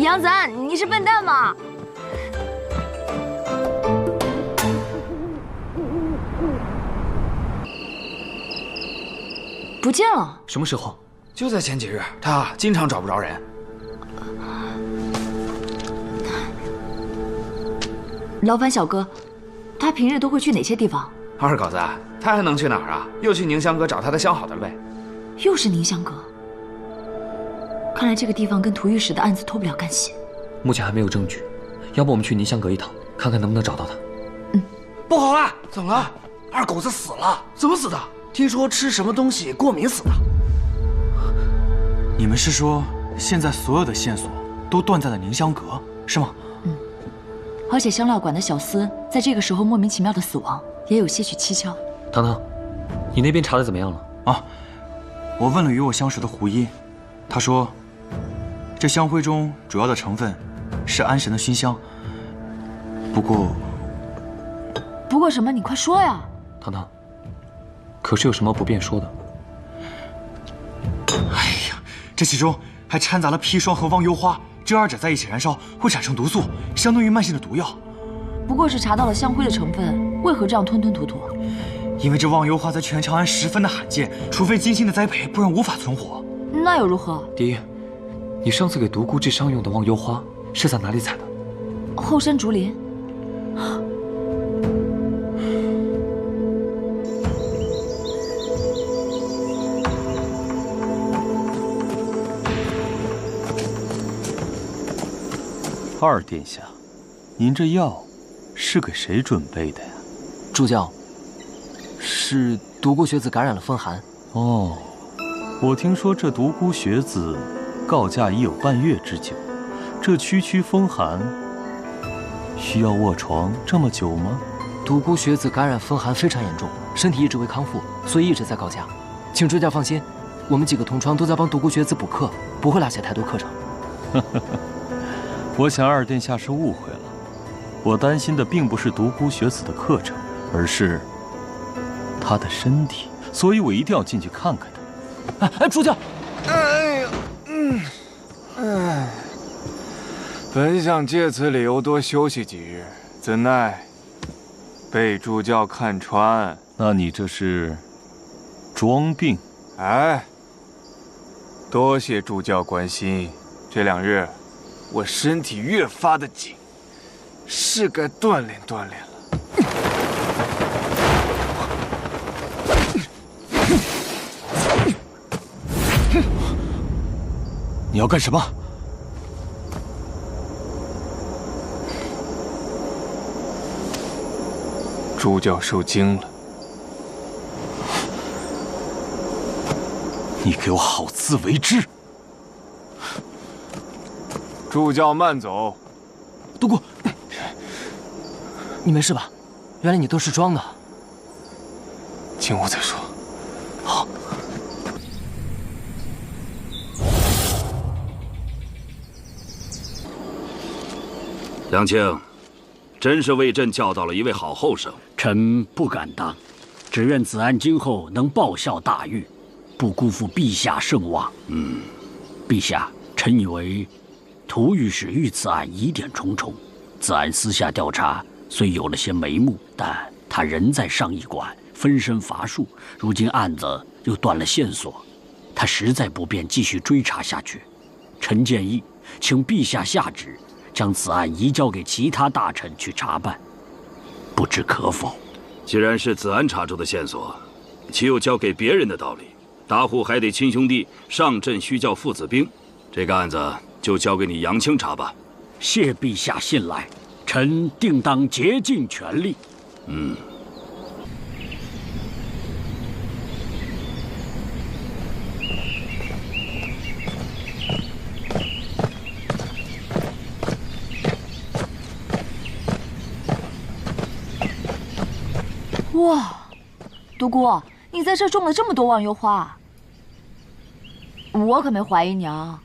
[SPEAKER 1] 杨子安，你是笨蛋吗？不见了。
[SPEAKER 6] 什么时候？
[SPEAKER 12] 就在前几日，他经常找不着人。
[SPEAKER 1] 劳烦小哥，他平日都会去哪些地方？
[SPEAKER 12] 二狗子，他还能去哪儿啊？又去宁香阁找他的相好的了呗。
[SPEAKER 1] 又是宁香阁。看来这个地方跟涂御史的案子脱不了干系。
[SPEAKER 6] 目前还没有证据，要不我们去宁香阁一趟？看看能不能找到他。
[SPEAKER 19] 不好了，怎么了？二狗子死了，怎么死的？听说吃什么东西过敏死的。
[SPEAKER 2] 你们是说，现在所有的线索都断在了宁香阁，是吗？
[SPEAKER 1] 而且香料馆的小厮在这个时候莫名其妙的死亡，也有些许蹊跷。
[SPEAKER 6] 糖糖，你那边查的怎么样了？
[SPEAKER 2] 啊，我问了与我相识的胡一，他说，这香灰中主要的成分是安神的熏香。不过
[SPEAKER 1] 什么？你快说呀！
[SPEAKER 6] 糖糖，可是有什么不便说的？
[SPEAKER 2] 哎呀，这其中还掺杂了砒霜和忘忧花，这二者在一起燃烧会产生毒素，相当于慢性的毒药。
[SPEAKER 1] 不过是查到了香灰的成分，为何这样吞吞吐吐？
[SPEAKER 2] 因为这忘忧花在全长安十分的罕见，除非精心的栽培，不然无法存活。
[SPEAKER 1] 那又如何？
[SPEAKER 6] 蝶衣，你上次给独孤治伤用的忘忧花是在哪里采的？
[SPEAKER 1] 后山竹林。
[SPEAKER 11] 二殿下，您这药是给谁准备的呀？
[SPEAKER 5] 主教，是独孤学子感染了风寒。
[SPEAKER 11] 哦，我听说这独孤学子告假已有半月之久，这区风寒，需要卧床这么久吗？
[SPEAKER 5] 独孤学子感染风寒非常严重，身体一直未康复，所以一直在告假。请主教放心，我们几个同窗都在帮独孤学子补课，不会落下太多课程。
[SPEAKER 11] 我想二殿下是误会了，我担心的并不是独孤学子的课程，而是他的身体，所以我一定要进去看看他。
[SPEAKER 5] 主教，
[SPEAKER 7] 本想借此理由多休息几日，怎奈被主教看穿。
[SPEAKER 11] 那你这是装病？
[SPEAKER 7] 哎，多谢主教关心，这2日我身体越发的紧，是该锻炼锻炼了。
[SPEAKER 11] 你要干什么？
[SPEAKER 7] 主教受惊了。
[SPEAKER 11] 你给我好自为之！
[SPEAKER 7] 主教慢走。
[SPEAKER 5] 独孤，你没事吧？原来你都是装的。
[SPEAKER 7] 进屋再说。
[SPEAKER 5] 好。
[SPEAKER 16] 杨青，真是为朕教导了一位好后生。
[SPEAKER 20] 臣不敢当，只愿子安今后能报效大狱，不辜负陛下圣望。陛下，臣以为涂御史遇此案疑点重重，子安私下调查虽有了些眉目，但他人在上驿馆，分身乏术，如今案子又断了线索，他实在不便继续追查下去。臣建议，请陛下下旨，将此案移交给其他大臣去查办，不知可否？
[SPEAKER 16] 既然是子安查出的线索，岂有交给别人的道理？大户还得亲兄弟上阵需叫父子兵，这个案子就交给你杨青查吧。
[SPEAKER 20] 谢陛下信赖，臣定当竭尽全力。
[SPEAKER 1] 哇，独孤，你在这种了这么多忘忧花，我可没怀疑你啊。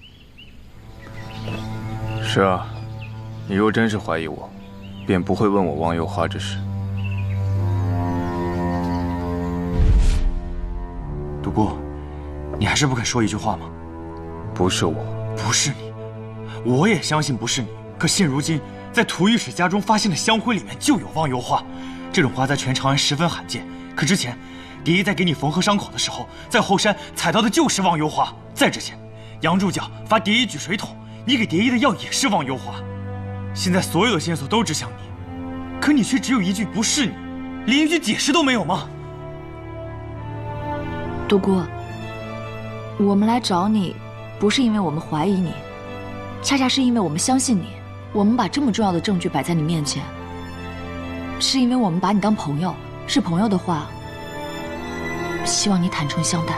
[SPEAKER 7] 是啊，你若真是怀疑我，便不会问我忘忧花之事。
[SPEAKER 2] 独孤，你还是不肯说一句话吗？
[SPEAKER 7] 不是我，
[SPEAKER 2] 不是你，我也相信不是你。可现如今，在涂御史家中发现的香灰里面就有忘忧花。这种花在全长安十分罕见，可之前蝶衣在给你缝合伤口的时候，在后山采到的就是忘忧花。再之前，杨助教罚蝶衣举水桶，你给蝶衣的药也是忘忧花。现在所有的线索都指向你，可你却只有一句不是你，连一句解释都没有吗？
[SPEAKER 1] 独孤，我们来找你，不是因为我们怀疑你，恰恰是因为我们相信你。我们把这么重要的证据摆在你面前，是因为我们把你当朋友。是朋友的话，希望你坦诚相待。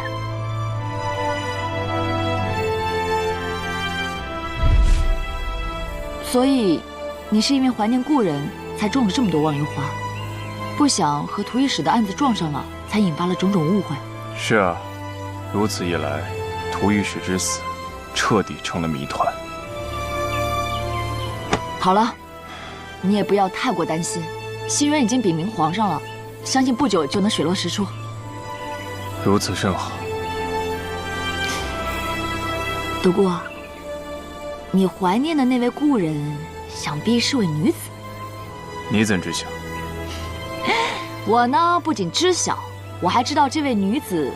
[SPEAKER 1] 所以，你是因为怀念故人才种了这么多忘忧花，不想和涂御史的案子撞上了，才引发了种种误会。
[SPEAKER 7] 是啊，如此一来，涂御史之死彻底成了谜团。
[SPEAKER 1] 好了，你也不要太过担心，新渊已经禀明皇上了，相信不久就能水落石出。
[SPEAKER 7] 如此甚好。
[SPEAKER 1] 独孤，你怀念的那位故人，想必是位女子。
[SPEAKER 7] 你怎知晓？
[SPEAKER 1] 我呢，不仅知晓，我还知道这位女子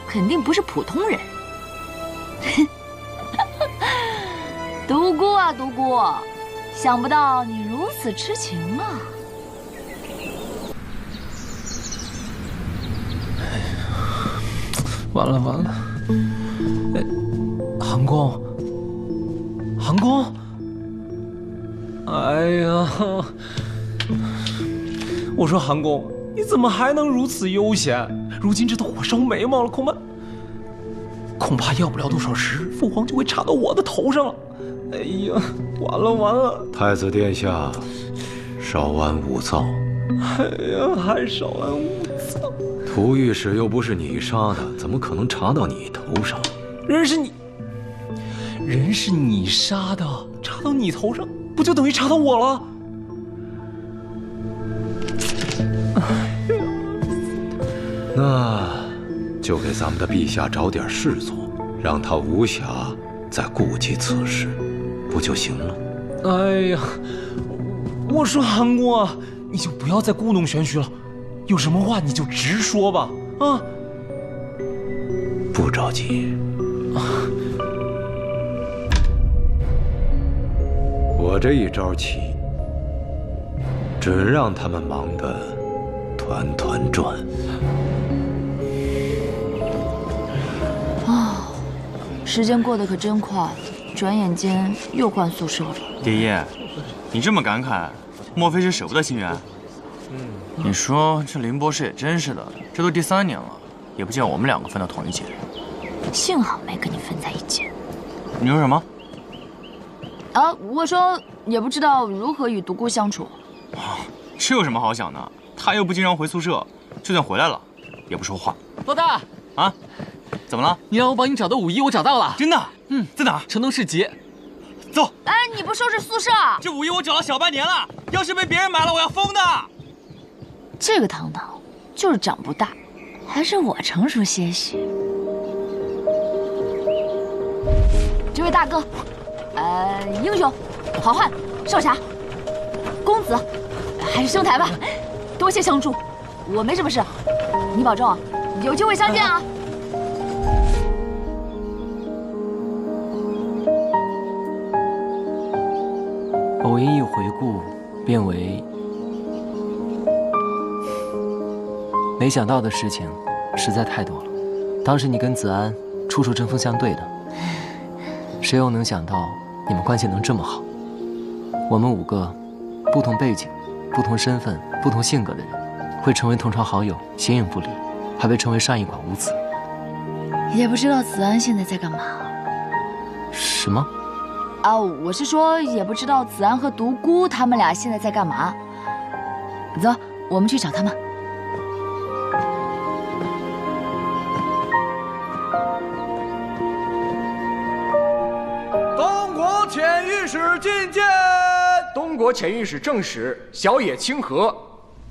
[SPEAKER 1] 肯定不是普通人。独孤啊，独孤，想不到你如此痴情啊！
[SPEAKER 13] 完了完了！哎，韩公，韩公！哎呀，我说韩公，你怎么还能如此悠闲？如今这都火烧眉毛了，恐怕要不了多少时，父皇就会插到我的头上了。哎呀，完了完了！
[SPEAKER 21] 太子殿下，稍安勿躁。
[SPEAKER 13] 哎呀，还稍安勿躁。
[SPEAKER 21] 涂御史又不是你杀的，怎么可能查到你头上？
[SPEAKER 13] 人是你杀的，查到你头上，不就等于查到我了？
[SPEAKER 21] 那就给咱们的陛下找点事做，让他无暇再顾及此事，不就行了？
[SPEAKER 13] 哎呀，我说韩公啊，你就不要再故弄玄虚了，有什么话你就直说吧，啊！
[SPEAKER 21] 不着急。我这一招棋，准让他们忙得团团转。
[SPEAKER 1] 啊，时间过得可真快，转眼间又换宿舍了。
[SPEAKER 2] 爷爷，你这么感慨，莫非是舍不得新渊？你说这林博士也真是的，这都第3年了，也不见我们2个分到同一间。
[SPEAKER 1] 幸好没跟你分在一间。
[SPEAKER 2] 你说什么？
[SPEAKER 1] 啊，我说也不知道如何与独孤相处。
[SPEAKER 2] 这有什么好想的？他又不经常回宿舍，就算回来了，也不说话。
[SPEAKER 9] 老大
[SPEAKER 2] 啊，怎么了？
[SPEAKER 9] 你让我帮你找的舞衣，我找到了。
[SPEAKER 2] 真的？在哪儿？
[SPEAKER 9] 城东市集。
[SPEAKER 2] 走。
[SPEAKER 1] 哎，你不收拾宿舍？
[SPEAKER 2] 这舞衣我找了小半年了，要是被别人买了，我要疯的。
[SPEAKER 1] 这个堂堂就是长不大，还是我成熟些许。这位大哥，英雄、好汉、少侠、公子，还是兄台吧，多谢相助，我没什么事，你保重啊，有机会相见啊。
[SPEAKER 5] 偶因一回顾，变为没想到的事情实在太多了。当时你跟子安处处针锋相对的，谁又能想到你们关系能这么好？我们5个不同背景、不同身份、不同性格的人，会成为同窗好友，形影不离，还会成为上一馆无子。
[SPEAKER 1] 也不知道子安现在在干嘛。
[SPEAKER 5] 什么？
[SPEAKER 1] 啊，我是说，也不知道子安和独孤他们俩现在在干嘛。走，我们去找他们。
[SPEAKER 22] 东国遣御史觐见。东国遣御史正使小野清河，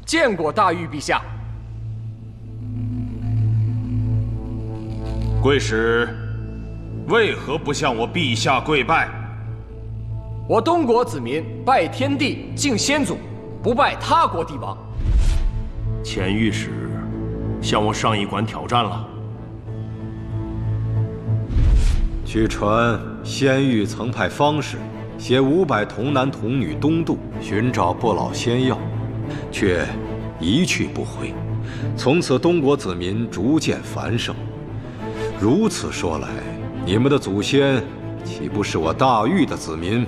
[SPEAKER 22] 见过大御陛下。
[SPEAKER 23] 贵使为何不向我陛下跪拜？
[SPEAKER 22] 我东国子民拜天地敬先祖，不拜他国帝王。
[SPEAKER 23] 遣御史向我上一馆挑战了。
[SPEAKER 21] 据传，先谕曾派方士携500童男童女东渡寻找不老仙药，却一去不回。从此，东国子民逐渐繁盛。如此说来，你们的祖先岂不是我大禹的子民？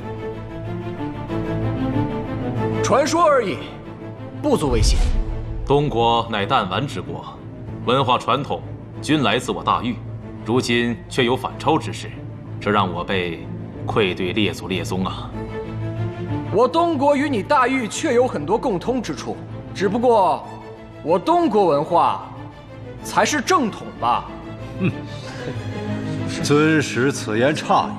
[SPEAKER 22] 传说而已，不足为信。
[SPEAKER 4] 东国乃弹丸之国，文化传统均来自我大玉，如今却有反超之势，这让我辈愧对列祖列宗啊！
[SPEAKER 22] 我东国与你大玉确有很多共通之处，只不过我东国文化才是正统吧？
[SPEAKER 21] 尊使此言差矣。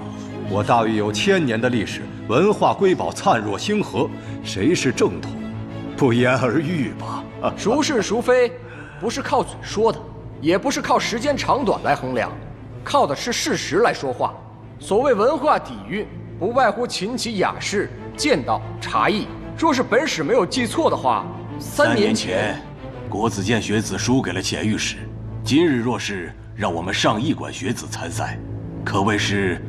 [SPEAKER 21] 我大玉有1000年的历史，文化瑰宝灿若星河，谁是正统，不言而喻吧。
[SPEAKER 22] 孰是孰非，不是靠嘴说的，也不是靠时间长短来衡量，靠的是事实来说话。所谓文化底蕴，不外乎琴棋雅士、剑道、茶艺。若是本史没有记错的话，3年前，
[SPEAKER 3] 国子监学子输给了钱御史。今日若是让我们上艺馆学子参赛，可谓是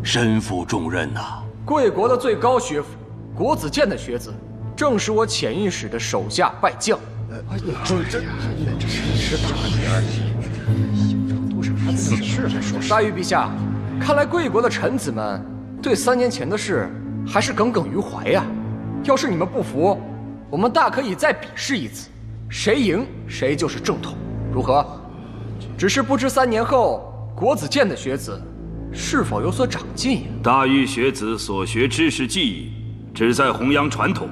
[SPEAKER 3] 身负重任呐。
[SPEAKER 22] 贵国的最高学府，国子监的学子，正是我遣御史的手下败将。大玉陛下，看来贵国的臣子们对3年前的事还是耿耿于怀呀。要是你们不服，我们大可以再比试一次，谁赢谁就是正统，如何？只是不知3年后国子监的学子是否有所长进呀？
[SPEAKER 16] 大玉学子所学知识技艺，只在弘扬传统，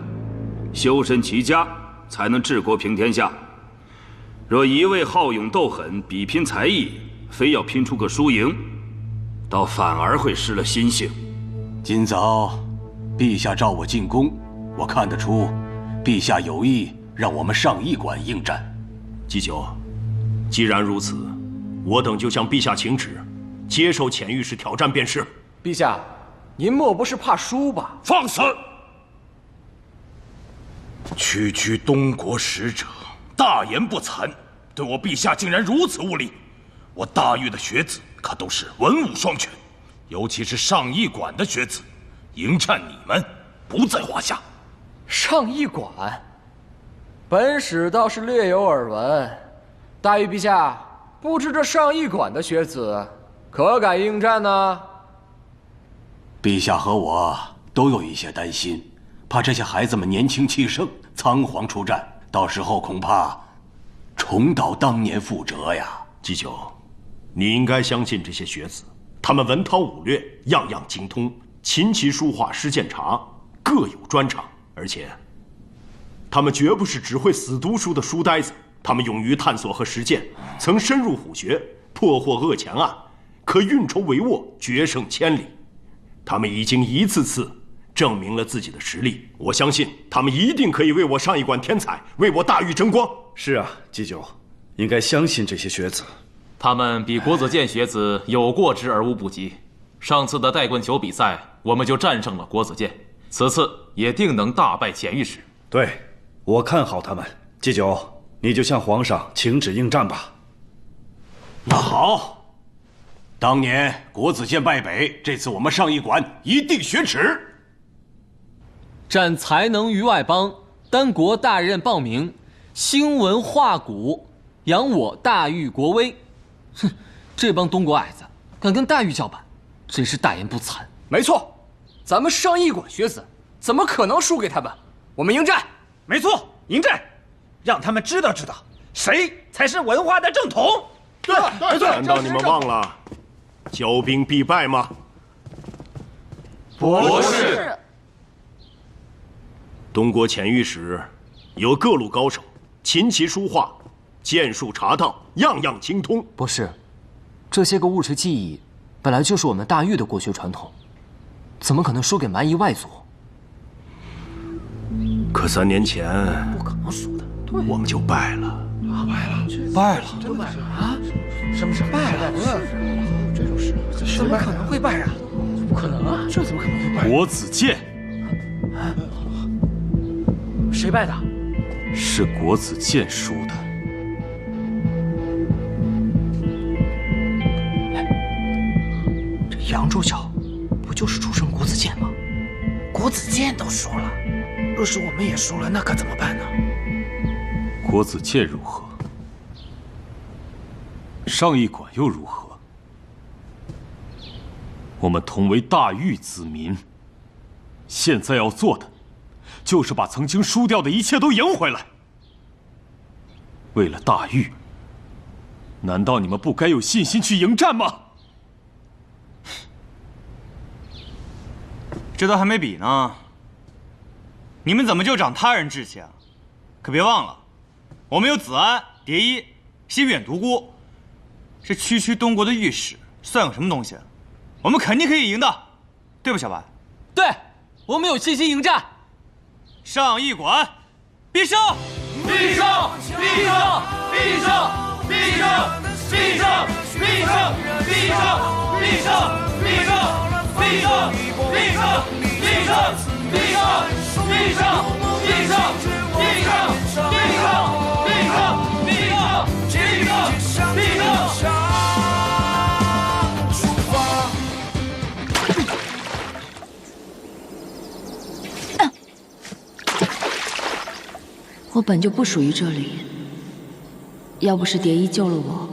[SPEAKER 16] 修身齐家，才能治国平天下。若一味好勇斗狠，比拼才艺，非要拼出个输赢，倒反而会失了心性。
[SPEAKER 3] 今早，陛下召我进宫，我看得出，陛下有意让我们上艺馆应战。
[SPEAKER 23] 祭酒，既然如此，我等就向陛下请旨，接受遣御史挑战便是。
[SPEAKER 22] 陛下，您莫不是怕输吧？
[SPEAKER 23] 放肆！区东国使者，大言不惭，对我陛下竟然如此无礼！我大玉的学子可都是文武双全，尤其是上艺馆的学子，迎战你们不在话下。
[SPEAKER 22] 上艺馆，本使倒是略有耳闻。大玉陛下，不知这上艺馆的学子可敢应战呢？
[SPEAKER 3] 陛下和我都有一些担心，怕这些孩子们年轻气盛，仓皇出战，到时候恐怕重蹈当年覆辙呀。
[SPEAKER 23] 祭酒，你应该相信这些学子，他们文韬武略样样精通，琴棋书画诗剑茶各有专长，而且他们绝不是只会死读书的书呆子，他们勇于探索和实践，曾深入虎穴，破获恶强案，可运筹帷幄，决胜千里。他们已经一次次证明了自己的实力，我相信他们一定可以为我上艺馆添彩，为我大玉争光。
[SPEAKER 10] 是啊，祭酒，应该相信这些学子。
[SPEAKER 4] 他们比国子监学子有过之而无不及。上次的带棍球比赛，我们就战胜了国子监，此次也定能大败遣御史。
[SPEAKER 10] 对，我看好他们。祭酒，你就向皇上请旨应战吧。
[SPEAKER 3] 那好。当年国子监败北，这次我们上艺馆一定雪耻。
[SPEAKER 5] 展才能于外邦，单国大任报名，兴文化古，扬我大玉国威。哼，这帮东国矮子敢跟大玉叫板，真是大言不惭。
[SPEAKER 22] 没错，咱们上艺馆学子怎么可能输给他们？我们迎战。
[SPEAKER 12] 没错，迎战，让他们知道谁才是文化的正统。
[SPEAKER 23] 对，没错。难道你们忘了骄兵必败吗？
[SPEAKER 12] 不是。
[SPEAKER 23] 东国遣御史有各路高手，琴棋书画、剑术茶道，样样精通。
[SPEAKER 5] 不是，这些个务实技艺，本来就是我们大玉的国学传统，怎么可能输给蛮夷外族？
[SPEAKER 23] 可3年前，
[SPEAKER 12] 不可能输的，
[SPEAKER 23] 我们就败了。
[SPEAKER 12] 败了啊！什么是败了？这种事怎么可能会败啊？不可能啊！这怎么可能会败？
[SPEAKER 23] 国子监，
[SPEAKER 12] 谁败的？
[SPEAKER 23] 是国子监输的。
[SPEAKER 12] 这杨主角不就是出身国子监吗？国子监都输了，若是我们也输了，那可怎么办呢？
[SPEAKER 11] 国子监如何？上艺馆又如何？我们同为大玉子民，现在要做的，就是把曾经输掉的一切都赢回来。为了大玉，难道你们不该有信心去迎战吗？
[SPEAKER 2] 这都还没比呢，你们怎么就长他人志气啊？可别忘了，我们有子安、蝶衣、西远独孤，这区区东国的御史算有什么东西？我们肯定可以赢的，对吧，小白？
[SPEAKER 5] 对，我们有信心迎战。
[SPEAKER 2] 上驿馆，必胜！
[SPEAKER 8] 必胜！必胜！必胜！必胜！必胜！必胜！必胜！必胜！必胜！必胜！必胜！必胜！必胜！必胜！必胜！必胜！
[SPEAKER 1] 我本就不属于这里，要不是蝶衣救了我，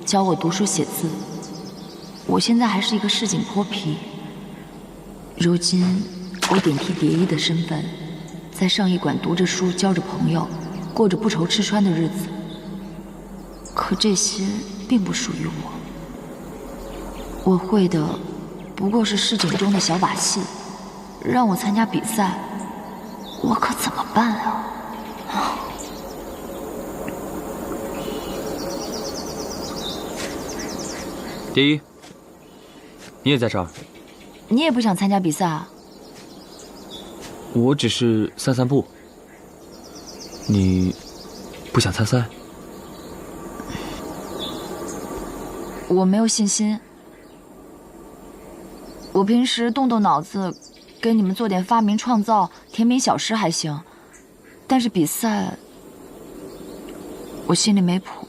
[SPEAKER 1] 教我读书写字，我现在还是一个市井泼皮。如今我顶替蝶衣的身份，在上驿馆读着书，交着朋友，过着不愁吃穿的日子。可这些并不属于我，我会的不过是市井中的小把戏，让我参加比赛，我可怎么办啊？
[SPEAKER 6] 蝶衣，你也在这儿？
[SPEAKER 1] 你也不想参加比赛啊？
[SPEAKER 6] 我只是散散步。你不想参赛？
[SPEAKER 1] 我没有信心。我平时动动脑子，给你们做点发明创造、甜品小吃还行，但是比赛，我心里没谱。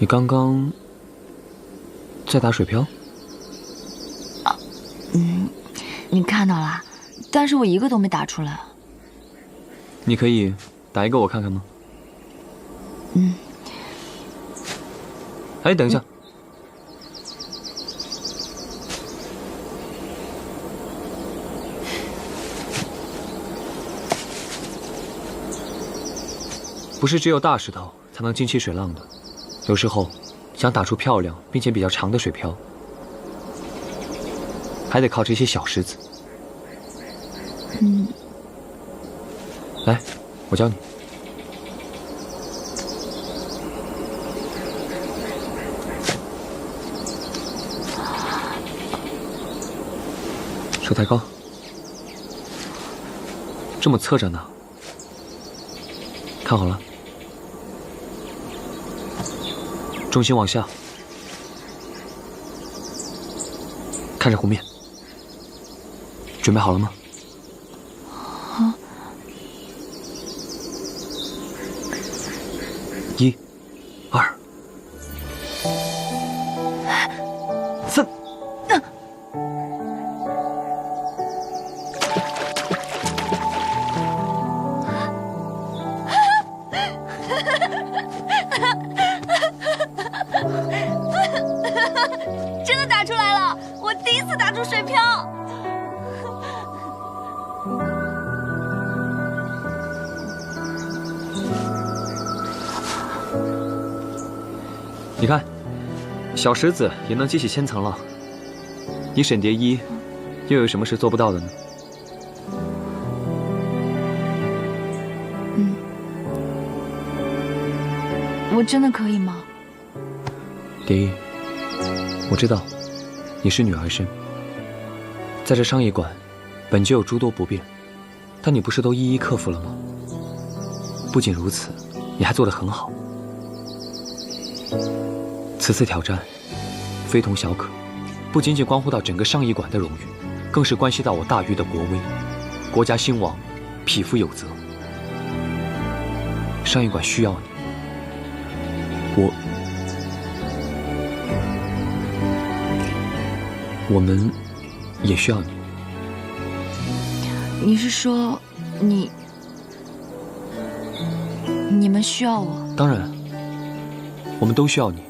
[SPEAKER 6] 你刚刚在打水漂？
[SPEAKER 1] 你看到了，但是我一个都没打出来。
[SPEAKER 6] 你可以打一个我看看吗？哎，等一下。不是只有大石头才能惊起水浪的，有时候想打出漂亮并且比较长的水漂，还得靠这些小石子。来，我教你。手抬高，这么侧着呢。看好了，重心往下，看着湖面。准备好了吗？1、2、3。
[SPEAKER 1] 真的打出来了！我第一次打出水漂。
[SPEAKER 6] 你看，小石子也能激起千层浪。你沈蝶衣，又有什么是做不到的呢？
[SPEAKER 1] 我真的可以吗？
[SPEAKER 6] 蝶衣，我知道你是女儿身，在这商业馆本就有诸多不便，但你不是都一一克服了吗？不仅如此，你还做得很好。此次挑战非同小可，不仅仅关乎到整个上驿馆的荣誉，更是关系到我大玉的国威。国家兴亡，匹夫有责。上驿馆需要你，我们也需要你。
[SPEAKER 1] 你是说你们需要我？
[SPEAKER 6] 当然，我们都需要你。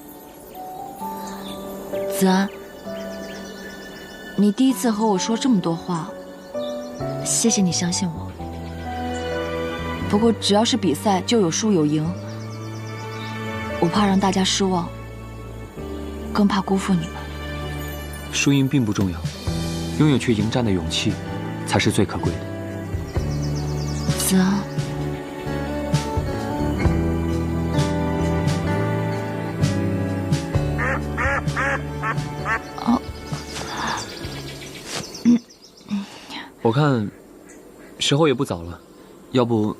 [SPEAKER 1] 子安，你第一次和我说这么多话，谢谢你相信我。不过只要是比赛，就有输有赢，我怕让大家失望，更怕辜负你们。
[SPEAKER 6] 输赢并不重要，拥有去迎战的勇气，才是最可贵的。
[SPEAKER 1] 子安。
[SPEAKER 6] 我看时候也不早了，要不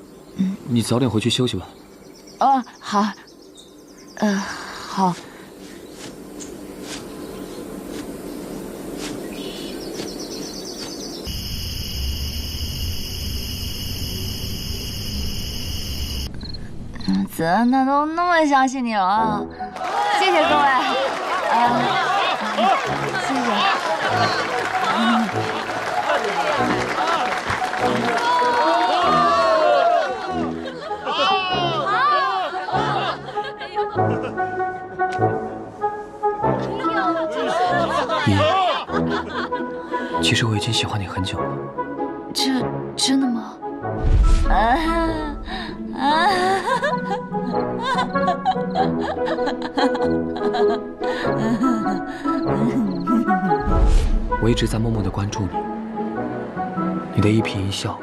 [SPEAKER 6] 你早点回去休息吧。
[SPEAKER 1] 哦，好。好。子安他都那么相信你了，谢谢各位。谢谢。
[SPEAKER 6] 其实我已经喜欢你很久了。
[SPEAKER 1] 真的吗？
[SPEAKER 6] 我一直在默默地关注你，你的一颦一笑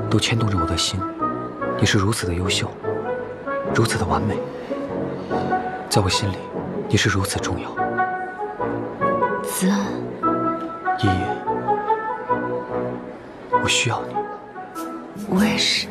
[SPEAKER 6] 都牵动着我的心。你是如此的优秀，如此的完美，在我心里，你是如此重要。
[SPEAKER 1] 子安，
[SPEAKER 6] 依依，我需要你。
[SPEAKER 1] 我也是。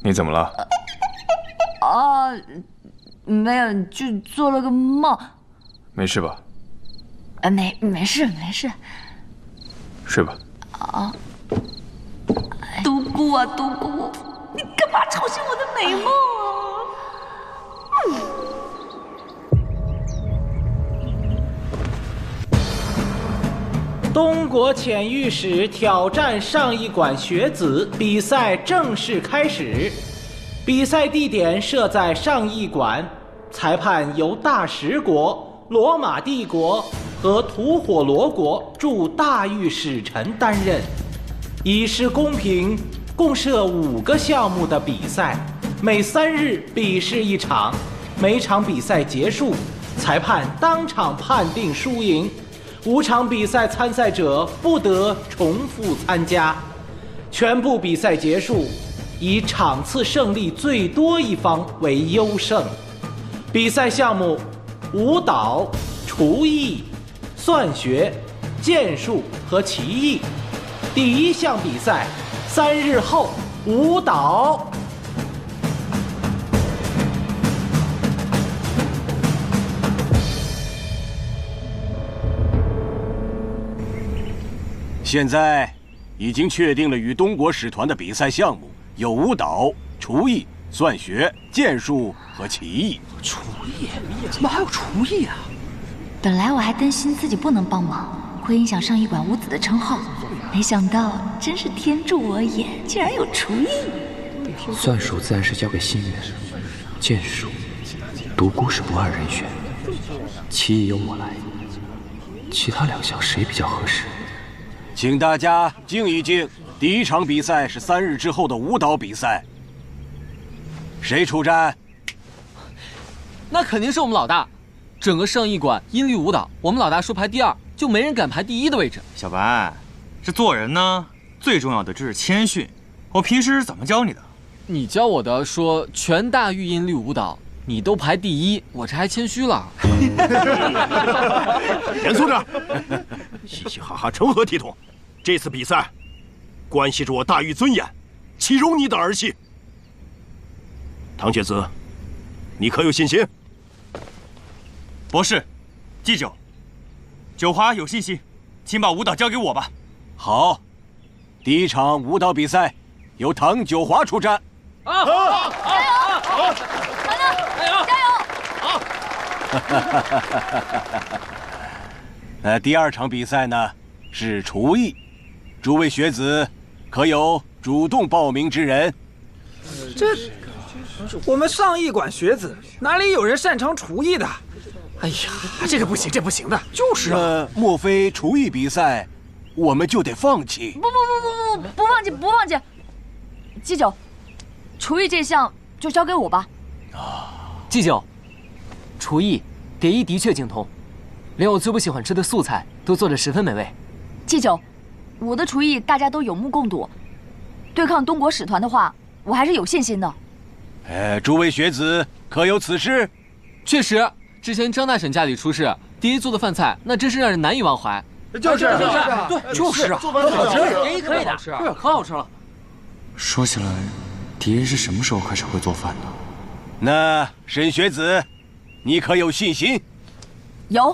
[SPEAKER 2] 你怎么了？
[SPEAKER 1] 没有，就做了个梦。
[SPEAKER 2] 没事吧？
[SPEAKER 1] 没事。
[SPEAKER 2] 睡吧。
[SPEAKER 1] 独孤啊，独孤，你干嘛吵醒我的美梦啊？
[SPEAKER 14] 东国潜御史挑战上一馆学子比赛正式开始，比赛地点设在上一馆，裁判由大食国、罗马帝国和吐火罗国驻大御使臣担任。以示公平，共设5个项目的比赛，每3日比试一场，每场比赛结束，裁判当场判定输赢。5场比赛参赛者不得重复参加。全部比赛结束，以场次胜利最多一方为优胜。比赛项目：舞蹈、厨艺、算学、剑术和棋艺。第1项比赛，3日后舞蹈。
[SPEAKER 3] 现在已经确定了与东国使团的比赛项目有舞蹈、厨艺、算学、剑术和棋艺。
[SPEAKER 12] 厨艺？怎么还有厨艺啊？
[SPEAKER 1] 本来我还担心自己不能帮忙，会影响上一馆五子的称号，没想到真是天助我也，竟然有厨艺。
[SPEAKER 6] 算术自然是交给新人，剑术，独孤是不二人选，棋艺由我来，其他2项谁比较合适？
[SPEAKER 3] 请大家静一静，第1场比赛是3日之后的舞蹈比赛。谁出战？
[SPEAKER 5] 那肯定是我们老大。整个上一馆音律舞蹈，我们老大说排第2，就没人敢排第1的位置。
[SPEAKER 2] 小白，这做人呢，最重要的就是谦逊。我平时怎么教你的？
[SPEAKER 5] 你教我的说全大域音律舞蹈，你都排第1，我这还谦虚了。
[SPEAKER 23] 严肃点，嘻嘻哈哈成何体统？这次比赛关系着我大玉尊严，岂容你等儿戏？唐学子，你可有信心？
[SPEAKER 2] 博士，祭酒，九华有信心，请把舞蹈交给我吧。
[SPEAKER 3] 好，第一场舞蹈比赛由唐九华出战。
[SPEAKER 12] 加油！
[SPEAKER 3] 那第二场比赛呢，是厨艺，诸位学子可有主动报名之人？
[SPEAKER 12] 我们上艺馆学子哪里有人擅长厨艺的？哎呀，这不行，这不行的。就是啊，
[SPEAKER 3] 莫非厨艺比赛我们就得放弃？
[SPEAKER 1] 不放弃！祭酒，厨艺这项就交给我吧。
[SPEAKER 5] 祭酒，厨艺蝶衣的确精通，连我最不喜欢吃的素菜都做得十分美味。
[SPEAKER 1] 祭酒，我的厨艺大家都有目共睹，对抗东国使团的话，我还是有信心的。
[SPEAKER 3] 诸位学子可有此事？
[SPEAKER 9] 确实，之前张大婶家里出事，蝶衣做的饭菜那真是让人难以忘怀。
[SPEAKER 12] 就是啊，
[SPEAKER 9] 做饭好吃，蝶衣可以的，
[SPEAKER 12] 对，可好吃了。
[SPEAKER 2] 说起来，蝶衣是什么时候开始会做饭的？
[SPEAKER 3] 那沈学子，你可有信心？
[SPEAKER 1] 有。